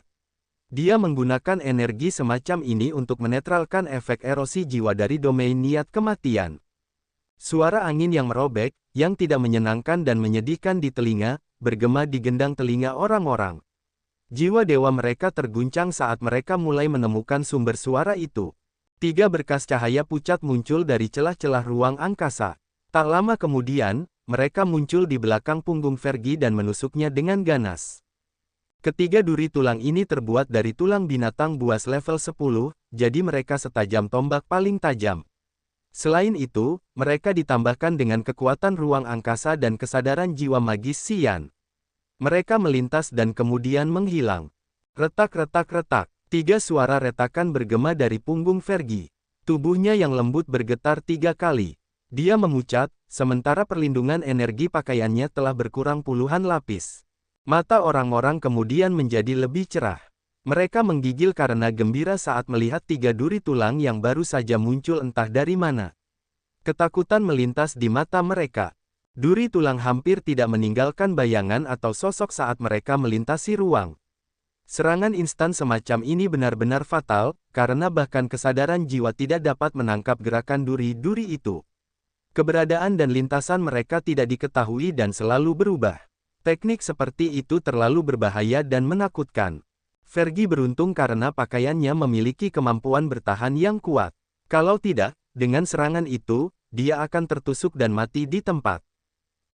Dia menggunakan energi semacam ini untuk menetralkan efek erosi jiwa dari domain niat kematian. Suara angin yang merobek, yang tidak menyenangkan dan menyedihkan di telinga, bergema di gendang telinga orang-orang. Jiwa dewa mereka terguncang saat mereka mulai menemukan sumber suara itu. 3 berkas cahaya pucat muncul dari celah-celah ruang angkasa. Tak lama kemudian, mereka muncul di belakang punggung Fergie dan menusuknya dengan ganas. Ketiga duri tulang ini terbuat dari tulang binatang buas level 10, jadi mereka setajam tombak paling tajam. Selain itu, mereka ditambahkan dengan kekuatan ruang angkasa dan kesadaran jiwa magis Xian. Mereka melintas dan kemudian menghilang. Retak-retak-retak, 3 suara retakan bergema dari punggung Fergie. Tubuhnya yang lembut bergetar 3 kali. Dia memucat, sementara perlindungan energi pakaiannya telah berkurang puluhan lapis. Mata orang-orang kemudian menjadi lebih cerah. Mereka menggigil karena gembira saat melihat 3 duri tulang yang baru saja muncul entah dari mana. Ketakutan melintas di mata mereka. Duri tulang hampir tidak meninggalkan bayangan atau sosok saat mereka melintasi ruang. Serangan instan semacam ini benar-benar fatal, karena bahkan kesadaran jiwa tidak dapat menangkap gerakan duri-duri itu. Keberadaan dan lintasan mereka tidak diketahui dan selalu berubah. Teknik seperti itu terlalu berbahaya dan menakutkan. Fergie beruntung karena pakaiannya memiliki kemampuan bertahan yang kuat. Kalau tidak, dengan serangan itu, dia akan tertusuk dan mati di tempat.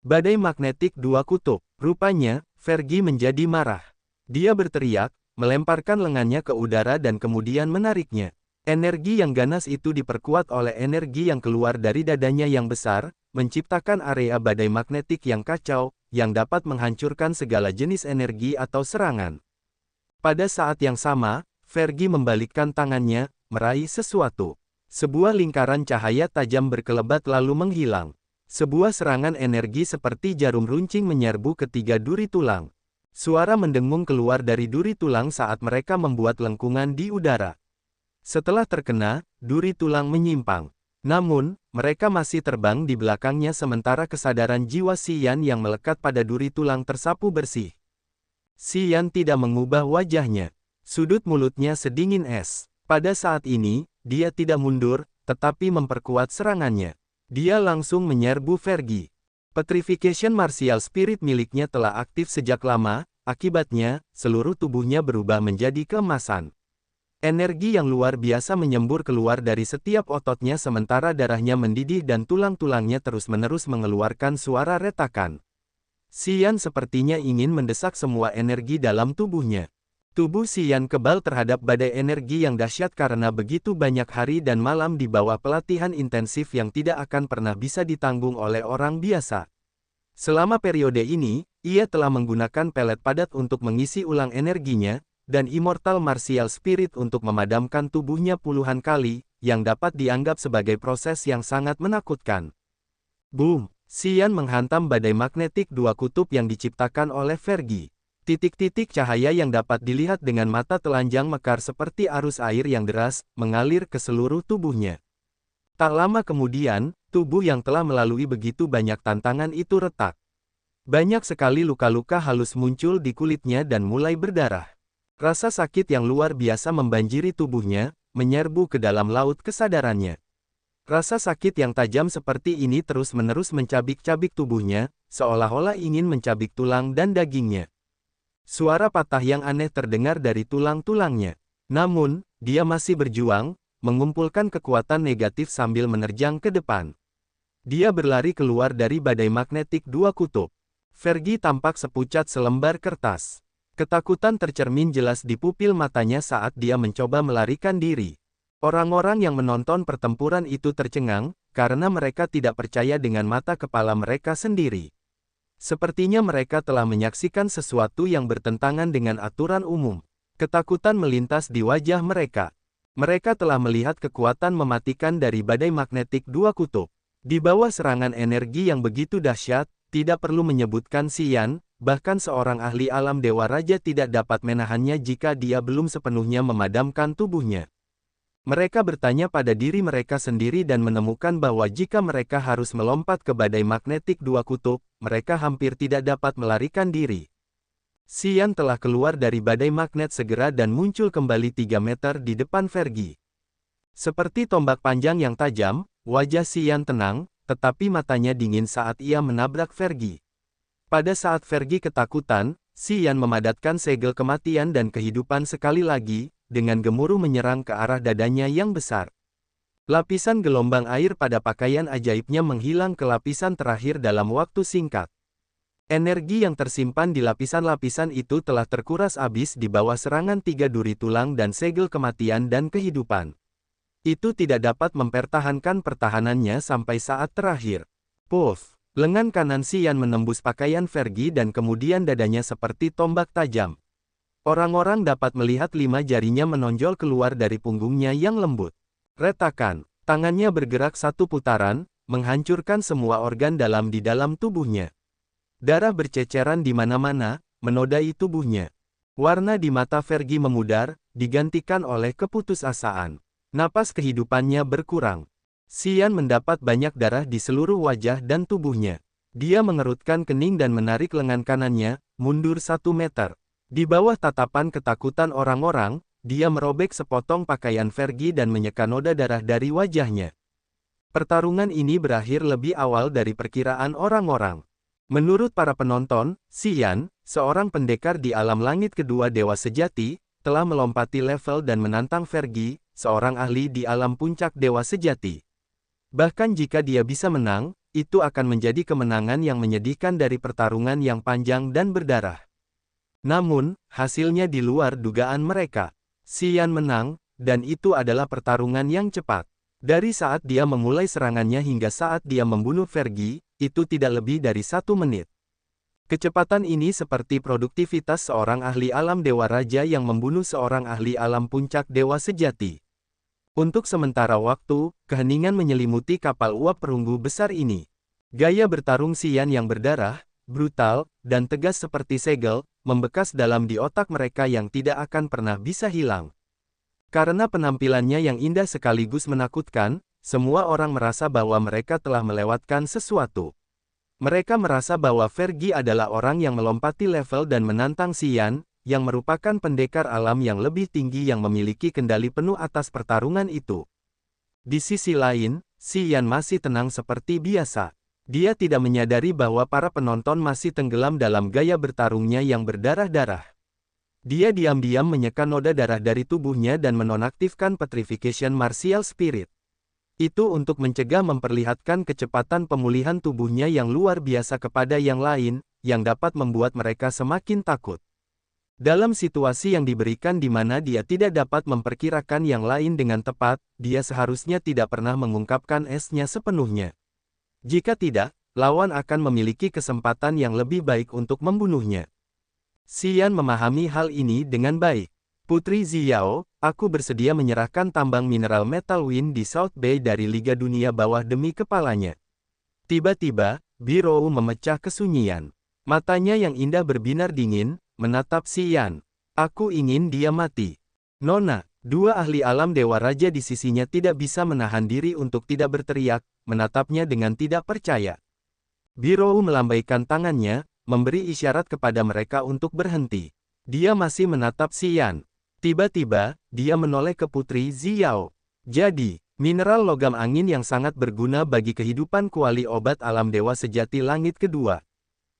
Badai magnetik 2 kutub. Rupanya, Fergie menjadi marah. Dia berteriak, melemparkan lengannya ke udara dan kemudian menariknya. Energi yang ganas itu diperkuat oleh energi yang keluar dari dadanya yang besar, menciptakan area badai magnetik yang kacau, yang dapat menghancurkan segala jenis energi atau serangan. Pada saat yang sama, Fergie membalikkan tangannya, meraih sesuatu. Sebuah lingkaran cahaya tajam berkelebat lalu menghilang. Sebuah serangan energi seperti jarum runcing menyerbu ketiga duri tulang. Suara mendengung keluar dari duri tulang saat mereka membuat lengkungan di udara. Setelah terkena, duri tulang menyimpang. Namun, mereka masih terbang di belakangnya sementara kesadaran jiwa Xian yang melekat pada duri tulang tersapu bersih. Xian tidak mengubah wajahnya. Sudut mulutnya sedingin es. Pada saat ini, dia tidak mundur, tetapi memperkuat serangannya. Dia langsung menyerbu Fergie. Petrification Martial Spirit miliknya telah aktif sejak lama, akibatnya, seluruh tubuhnya berubah menjadi keemasan. Energi yang luar biasa menyembur keluar dari setiap ototnya sementara darahnya mendidih dan tulang-tulangnya terus-menerus mengeluarkan suara retakan. Xian sepertinya ingin mendesak semua energi dalam tubuhnya. Tubuh Xian kebal terhadap badai energi yang dahsyat karena begitu banyak hari dan malam di bawah pelatihan intensif yang tidak akan pernah bisa ditanggung oleh orang biasa. Selama periode ini, ia telah menggunakan pelet padat untuk mengisi ulang energinya, dan Immortal Martial Spirit untuk memadamkan tubuhnya puluhan kali, yang dapat dianggap sebagai proses yang sangat menakutkan. Boom! Xian menghantam badai magnetik dua kutub yang diciptakan oleh Fergie. Titik-titik cahaya yang dapat dilihat dengan mata telanjang mekar seperti arus air yang deras, mengalir ke seluruh tubuhnya. Tak lama kemudian, tubuh yang telah melalui begitu banyak tantangan itu retak. Banyak sekali luka-luka halus muncul di kulitnya dan mulai berdarah. Rasa sakit yang luar biasa membanjiri tubuhnya, menyerbu ke dalam laut kesadarannya. Rasa sakit yang tajam seperti ini terus-menerus mencabik-cabik tubuhnya, seolah-olah ingin mencabik tulang dan dagingnya. Suara patah yang aneh terdengar dari tulang-tulangnya. Namun, dia masih berjuang, mengumpulkan kekuatan negatif sambil menerjang ke depan. Dia berlari keluar dari badai magnetik dua kutub. Fergie tampak sepucat selembar kertas. Ketakutan tercermin jelas di pupil matanya saat dia mencoba melarikan diri. Orang-orang yang menonton pertempuran itu tercengang, karena mereka tidak percaya dengan mata kepala mereka sendiri. Sepertinya mereka telah menyaksikan sesuatu yang bertentangan dengan aturan umum. Ketakutan melintas di wajah mereka. Mereka telah melihat kekuatan mematikan dari badai magnetik dua kutub. Di bawah serangan energi yang begitu dahsyat, tidak perlu menyebutkan Xian, bahkan seorang ahli alam Dewa Raja tidak dapat menahannya jika dia belum sepenuhnya memadamkan tubuhnya. Mereka bertanya pada diri mereka sendiri dan menemukan bahwa jika mereka harus melompat ke badai magnetik dua kutub, mereka hampir tidak dapat melarikan diri. Xian telah keluar dari badai magnet segera dan muncul kembali 3 meter di depan Fergie. Seperti tombak panjang yang tajam, wajah Xian tenang, tetapi matanya dingin saat ia menabrak Fergie. Pada saat Fergie ketakutan, Xian memadatkan segel kematian dan kehidupan sekali lagi, dengan gemuruh menyerang ke arah dadanya yang besar. Lapisan gelombang air pada pakaian ajaibnya menghilang ke lapisan terakhir dalam waktu singkat. Energi yang tersimpan di lapisan-lapisan itu telah terkuras habis di bawah serangan 3 duri tulang dan segel kematian dan kehidupan. Itu tidak dapat mempertahankan pertahanannya sampai saat terakhir. Puff! Lengan kanan Xian menembus pakaian Fergie dan kemudian dadanya seperti tombak tajam. Orang-orang dapat melihat 5 jarinya menonjol keluar dari punggungnya yang lembut. Retakan, tangannya bergerak satu putaran, menghancurkan semua organ dalam di dalam tubuhnya. Darah berceceran di mana-mana, menodai tubuhnya. Warna di mata Fergie memudar, digantikan oleh keputusasaan. Napas kehidupannya berkurang. Xian mendapat banyak darah di seluruh wajah dan tubuhnya. Dia mengerutkan kening dan menarik lengan kanannya, mundur 1 meter. Di bawah tatapan ketakutan orang-orang, dia merobek sepotong pakaian Fergie dan menyeka noda darah dari wajahnya. Pertarungan ini berakhir lebih awal dari perkiraan orang-orang. Menurut para penonton, Xian, seorang pendekar di alam langit kedua Dewa Sejati, telah melompati level dan menantang Fergie, seorang ahli di alam puncak Dewa Sejati. Bahkan jika dia bisa menang, itu akan menjadi kemenangan yang menyedihkan dari pertarungan yang panjang dan berdarah. Namun, hasilnya di luar dugaan mereka. Xian menang, dan itu adalah pertarungan yang cepat. Dari saat dia memulai serangannya hingga saat dia membunuh Fergie, itu tidak lebih dari 1 menit. Kecepatan ini seperti produktivitas seorang ahli alam Dewa Raja yang membunuh seorang ahli alam puncak Dewa Sejati. Untuk sementara waktu, keheningan menyelimuti kapal uap perunggu besar ini. Gaya bertarung Xian yang berdarah, brutal, dan tegas seperti segel, membekas dalam di otak mereka yang tidak akan pernah bisa hilang. Karena penampilannya yang indah sekaligus menakutkan, semua orang merasa bahwa mereka telah melewatkan sesuatu. Mereka merasa bahwa Fergie adalah orang yang melompati level dan menantang Xian, yang merupakan pendekar alam yang lebih tinggi yang memiliki kendali penuh atas pertarungan itu. Di sisi lain, Si Yan masih tenang seperti biasa. Dia tidak menyadari bahwa para penonton masih tenggelam dalam gaya bertarungnya yang berdarah-darah. Dia diam-diam menyeka noda darah dari tubuhnya dan menonaktifkan Petrification Martial Spirit. Itu untuk mencegah memperlihatkan kecepatan pemulihan tubuhnya yang luar biasa kepada yang lain, yang dapat membuat mereka semakin takut. Dalam situasi yang diberikan di mana dia tidak dapat memperkirakan yang lain dengan tepat, dia seharusnya tidak pernah mengungkapkan esnya sepenuhnya. Jika tidak, lawan akan memiliki kesempatan yang lebih baik untuk membunuhnya. Si Yan memahami hal ini dengan baik. Putri Ziyao, aku bersedia menyerahkan tambang mineral Metal Wind di South Bay dari Liga Dunia Bawah demi kepalanya. Tiba-tiba, Biro memecah kesunyian. Matanya yang indah berbinar dingin, menatap Si Yan. Aku ingin dia mati. Nona, dua ahli alam Dewa Raja di sisinya tidak bisa menahan diri untuk tidak berteriak, menatapnya dengan tidak percaya. Biro melambaikan tangannya, memberi isyarat kepada mereka untuk berhenti. Dia masih menatap Si Yan. Tiba-tiba, dia menoleh ke Putri Ziyao. Jadi, mineral logam angin yang sangat berguna bagi kehidupan kuali obat alam Dewa Sejati Langit Kedua.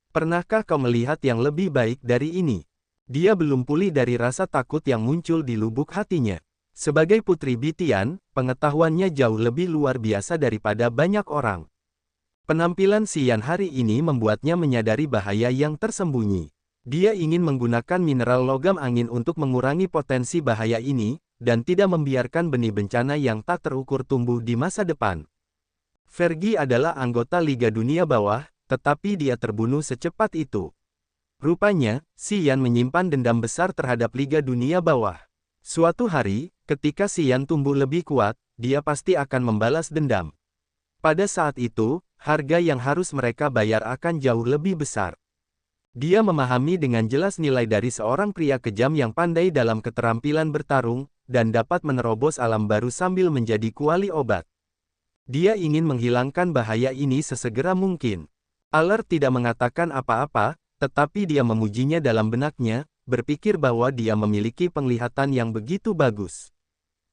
Pernahkah kau melihat yang lebih baik dari ini? Dia belum pulih dari rasa takut yang muncul di lubuk hatinya. Sebagai Putri Bitian, pengetahuannya jauh lebih luar biasa daripada banyak orang. Penampilan Si Yan hari ini membuatnya menyadari bahaya yang tersembunyi. Dia ingin menggunakan mineral logam angin untuk mengurangi potensi bahaya ini, dan tidak membiarkan benih bencana yang tak terukur tumbuh di masa depan. Fergie adalah anggota Liga Dunia Bawah, tetapi dia terbunuh secepat itu. Rupanya, Si Yan menyimpan dendam besar terhadap Liga Dunia Bawah. Suatu hari, ketika Si Yan tumbuh lebih kuat, dia pasti akan membalas dendam. Pada saat itu, harga yang harus mereka bayar akan jauh lebih besar. Dia memahami dengan jelas nilai dari seorang pria kejam yang pandai dalam keterampilan bertarung, dan dapat menerobos alam baru sambil menjadi kuali obat. Dia ingin menghilangkan bahaya ini sesegera mungkin. Alert tidak mengatakan apa-apa, tetapi dia memujinya dalam benaknya, berpikir bahwa dia memiliki penglihatan yang begitu bagus.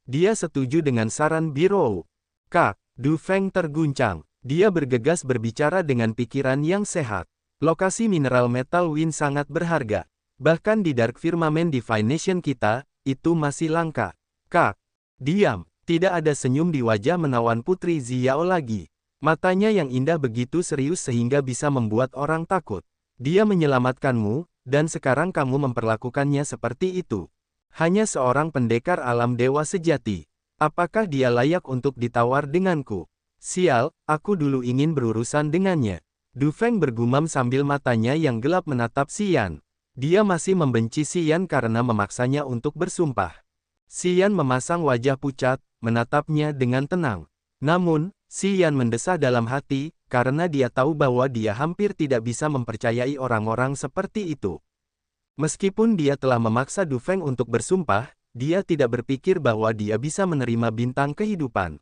Dia setuju dengan saran Biro. Kak, Du Feng terguncang. Dia bergegas berbicara dengan pikiran yang sehat. Lokasi mineral Metal Wind sangat berharga. Bahkan di Dark Firmament Divination kita, itu masih langka. Kak, diam. Tidak ada senyum di wajah menawan Putri Ziyao lagi. Matanya yang indah begitu serius sehingga bisa membuat orang takut. Dia menyelamatkanmu, dan sekarang kamu memperlakukannya seperti itu. Hanya seorang pendekar alam dewa sejati. Apakah dia layak untuk ditawar denganku? Sial, aku dulu ingin berurusan dengannya. Du Feng bergumam sambil matanya yang gelap menatap Si Yan. Dia masih membenci Si Yan karena memaksanya untuk bersumpah. Si Yan memasang wajah pucat, menatapnya dengan tenang. Namun, Si Yan mendesah dalam hati, karena dia tahu bahwa dia hampir tidak bisa mempercayai orang-orang seperti itu. Meskipun dia telah memaksa Du Feng untuk bersumpah, dia tidak berpikir bahwa dia bisa menerima bintang kehidupan.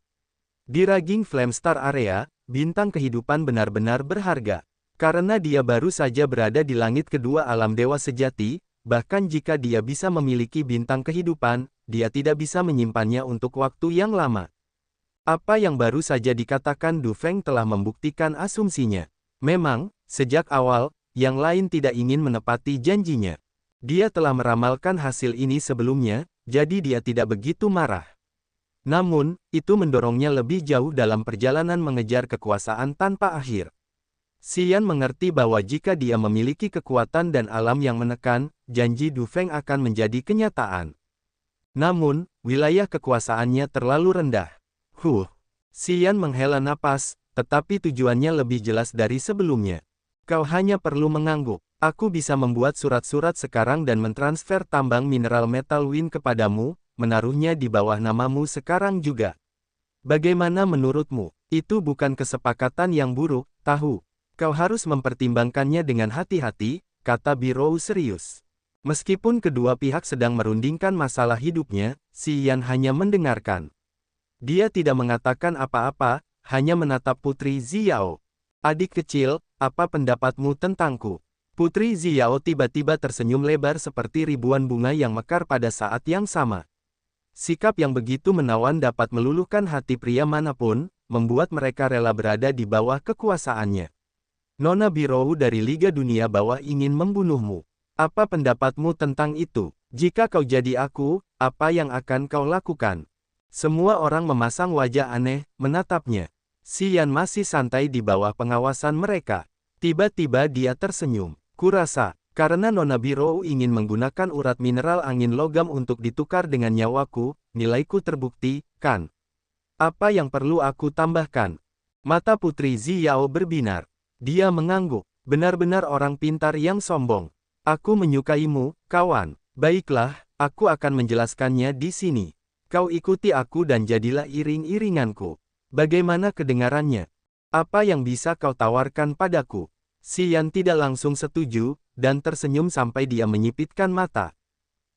Di Raging Flame Star Area, bintang kehidupan benar-benar berharga. Karena dia baru saja berada di langit kedua alam dewa sejati, bahkan jika dia bisa memiliki bintang kehidupan, dia tidak bisa menyimpannya untuk waktu yang lama. Apa yang baru saja dikatakan Du Feng telah membuktikan asumsinya. Memang, sejak awal, yang lain tidak ingin menepati janjinya. Dia telah meramalkan hasil ini sebelumnya, jadi dia tidak begitu marah. Namun, itu mendorongnya lebih jauh dalam perjalanan mengejar kekuasaan tanpa akhir. Si Yan mengerti bahwa jika dia memiliki kekuatan dan alam yang menekan, janji Du Feng akan menjadi kenyataan. Namun, wilayah kekuasaannya terlalu rendah. Si Yan menghela napas, tetapi tujuannya lebih jelas dari sebelumnya. Kau hanya perlu mengangguk. Aku bisa membuat surat-surat sekarang dan mentransfer tambang mineral Metal Wind kepadamu, menaruhnya di bawah namamu sekarang juga. Bagaimana menurutmu? Itu bukan kesepakatan yang buruk, tahu. Kau harus mempertimbangkannya dengan hati-hati, kata Biro serius. Meskipun kedua pihak sedang merundingkan masalah hidupnya, Si Yan hanya mendengarkan. Dia tidak mengatakan apa-apa, hanya menatap Putri Ziyao. Adik kecil, apa pendapatmu tentangku? Putri Ziyao tiba-tiba tersenyum lebar seperti ribuan bunga yang mekar pada saat yang sama. Sikap yang begitu menawan dapat meluluhkan hati pria manapun, membuat mereka rela berada di bawah kekuasaannya. Nona Birou dari Liga Dunia Bawah ingin membunuhmu. Apa pendapatmu tentang itu? Jika kau jadi aku, apa yang akan kau lakukan? Semua orang memasang wajah aneh, menatapnya. Xian masih santai di bawah pengawasan mereka. Tiba-tiba dia tersenyum. Kurasa, karena Nona Birou ingin menggunakan urat mineral angin logam untuk ditukar dengan nyawaku, nilaiku terbukti, kan? Apa yang perlu aku tambahkan? Mata Putri Ziyao berbinar. Dia mengangguk. Benar-benar orang pintar yang sombong. Aku menyukaimu, kawan. Baiklah, aku akan menjelaskannya di sini. Kau ikuti aku dan jadilah iring-iringanku. Bagaimana kedengarannya? Apa yang bisa kau tawarkan padaku? Xian tidak langsung setuju, dan tersenyum sampai dia menyipitkan mata.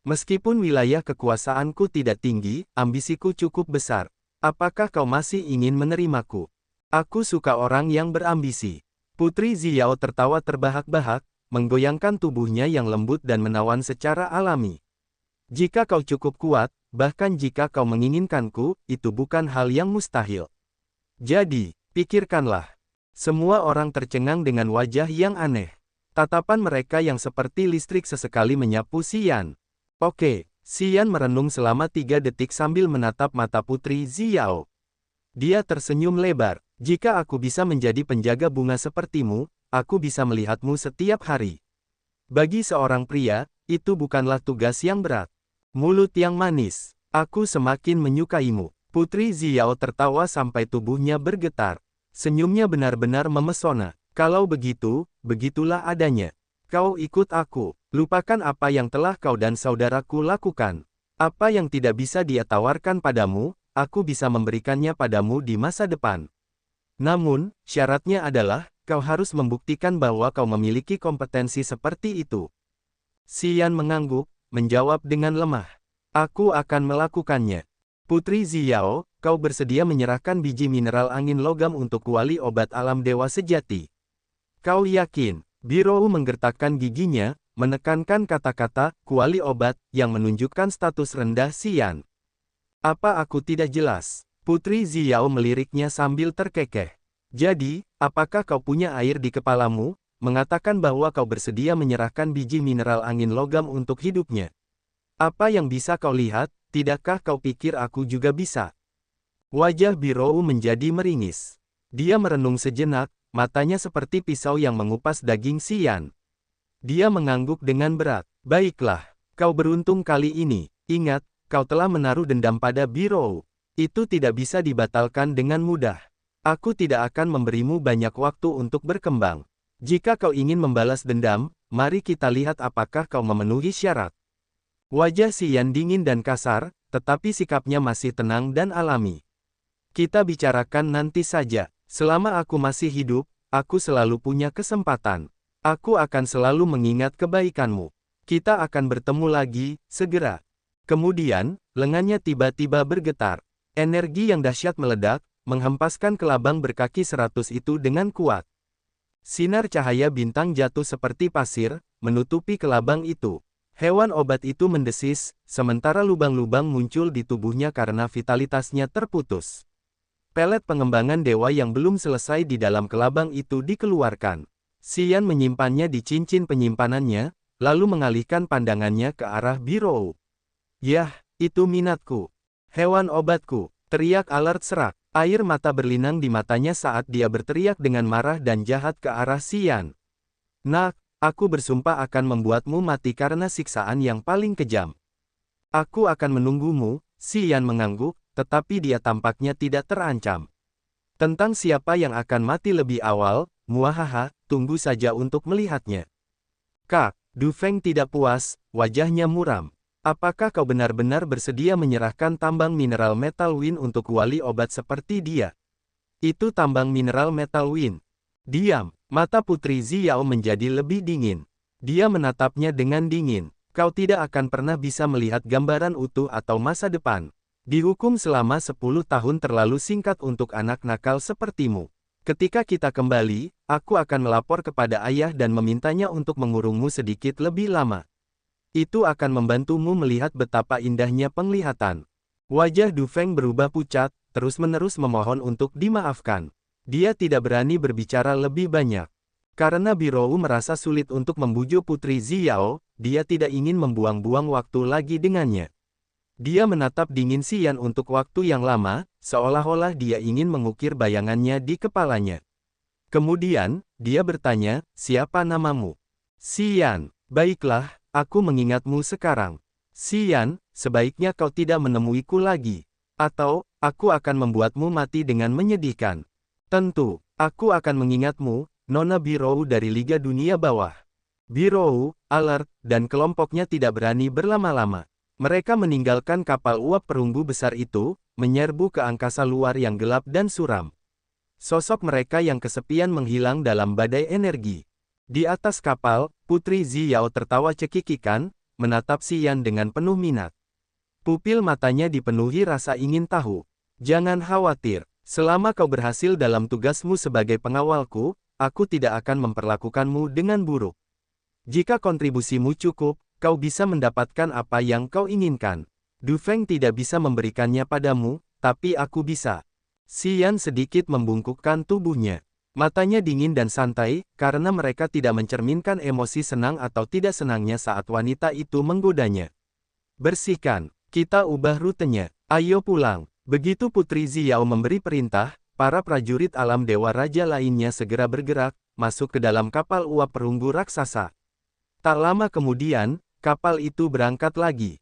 Meskipun wilayah kekuasaanku tidak tinggi, ambisiku cukup besar. Apakah kau masih ingin menerimaku? Aku suka orang yang berambisi. Putri Ziyao tertawa terbahak-bahak, menggoyangkan tubuhnya yang lembut dan menawan secara alami. Jika kau cukup kuat, bahkan jika kau menginginkanku, itu bukan hal yang mustahil. Jadi, pikirkanlah. Semua orang tercengang dengan wajah yang aneh. Tatapan mereka yang seperti listrik sesekali menyapu Xian. Oke, Xian merenung selama 3 detik sambil menatap mata Putri Ziyao. Dia tersenyum lebar. Jika aku bisa menjadi penjaga bunga sepertimu, aku bisa melihatmu setiap hari. Bagi seorang pria, itu bukanlah tugas yang berat. Mulut yang manis. Aku semakin menyukaimu. Putri Ziyao tertawa sampai tubuhnya bergetar. Senyumnya benar-benar memesona. Kalau begitu, begitulah adanya. Kau ikut aku. Lupakan apa yang telah kau dan saudaraku lakukan. Apa yang tidak bisa dia tawarkan padamu, aku bisa memberikannya padamu di masa depan. Namun, syaratnya adalah, kau harus membuktikan bahwa kau memiliki kompetensi seperti itu. Xian mengangguk, menjawab dengan lemah. Aku akan melakukannya. Putri Ziyao, kau bersedia menyerahkan biji mineral angin logam untuk kuali obat alam dewa sejati. Kau yakin? Birou menggertakkan giginya, menekankan kata-kata, kuali obat, yang menunjukkan status rendah Xian. Apa aku tidak jelas? Putri Ziyao meliriknya sambil terkekeh. Jadi, apakah kau punya air di kepalamu, mengatakan bahwa kau bersedia menyerahkan biji mineral angin logam untuk hidupnya? Apa yang bisa kau lihat, tidakkah kau pikir aku juga bisa? Wajah Birou menjadi meringis. Dia merenung sejenak, matanya seperti pisau yang mengupas daging Xian. Dia mengangguk dengan berat. Baiklah, kau beruntung kali ini. Ingat, kau telah menaruh dendam pada Birou. Itu tidak bisa dibatalkan dengan mudah. Aku tidak akan memberimu banyak waktu untuk berkembang. Jika kau ingin membalas dendam, mari kita lihat apakah kau memenuhi syarat. Wajah Xian dingin dan kasar, tetapi sikapnya masih tenang dan alami. Kita bicarakan nanti saja. Selama aku masih hidup, aku selalu punya kesempatan. Aku akan selalu mengingat kebaikanmu. Kita akan bertemu lagi, segera. Kemudian, lengannya tiba-tiba bergetar. Energi yang dahsyat meledak, menghempaskan kelabang berkaki 100 itu dengan kuat. Sinar cahaya bintang jatuh seperti pasir, menutupi kelabang itu. Hewan obat itu mendesis, sementara lubang-lubang muncul di tubuhnya karena vitalitasnya terputus. Pelet pengembangan dewa yang belum selesai di dalam kelabang itu dikeluarkan. Xian menyimpannya di cincin penyimpanannya, lalu mengalihkan pandangannya ke arah Birou. Yah, itu minatku. Hewan obatku, teriak alert serak. Air mata berlinang di matanya saat dia berteriak dengan marah dan jahat ke arah Xian. Nak, aku bersumpah akan membuatmu mati karena siksaan yang paling kejam. Aku akan menunggumu, Xian mengangguk, tetapi dia tampaknya tidak terancam. Tentang siapa yang akan mati lebih awal, muahaha, tunggu saja untuk melihatnya. Kak, Du Feng tidak puas, wajahnya muram. Apakah kau benar-benar bersedia menyerahkan tambang mineral metal Win untuk wali obat seperti dia? Itu tambang mineral metal Win. Diam, mata Putri Ziyao menjadi lebih dingin. Dia menatapnya dengan dingin. Kau tidak akan pernah bisa melihat gambaran utuh atau masa depan. Dihukum selama 10 tahun terlalu singkat untuk anak nakal sepertimu. Ketika kita kembali, aku akan melapor kepada ayah dan memintanya untuk mengurungmu sedikit lebih lama. Itu akan membantumu melihat betapa indahnya penglihatan. Wajah Du Feng berubah pucat, terus-menerus memohon untuk dimaafkan. Dia tidak berani berbicara lebih banyak. Karena Birou merasa sulit untuk membujuk Putri Ziyao, dia tidak ingin membuang-buang waktu lagi dengannya. Dia menatap dingin Xian untuk waktu yang lama, seolah-olah dia ingin mengukir bayangannya di kepalanya. Kemudian, dia bertanya, siapa namamu? Xian, baiklah, aku mengingatmu sekarang. Xian, sebaiknya kau tidak menemuiku lagi. Atau, aku akan membuatmu mati dengan menyedihkan. Tentu, aku akan mengingatmu, Nona Birou dari Liga Dunia Bawah. Birou, Alert, dan kelompoknya tidak berani berlama-lama. Mereka meninggalkan kapal uap perunggu besar itu, menyerbu ke angkasa luar yang gelap dan suram. Sosok mereka yang kesepian menghilang dalam badai energi. Di atas kapal, Putri Ziyao tertawa cekikikan, menatap Xian dengan penuh minat. Pupil matanya dipenuhi rasa ingin tahu. Jangan khawatir, selama kau berhasil dalam tugasmu sebagai pengawalku, aku tidak akan memperlakukanmu dengan buruk. Jika kontribusimu cukup, kau bisa mendapatkan apa yang kau inginkan. Du Feng tidak bisa memberikannya padamu, tapi aku bisa. Xian sedikit membungkukkan tubuhnya. Matanya dingin dan santai, karena mereka tidak mencerminkan emosi senang atau tidak senangnya saat wanita itu menggodanya. Bersihkan, kita ubah rutenya, ayo pulang. Begitu Putri Ziyao memberi perintah, para prajurit alam Dewa Raja lainnya segera bergerak, masuk ke dalam kapal uap perunggu raksasa. Tak lama kemudian, kapal itu berangkat lagi.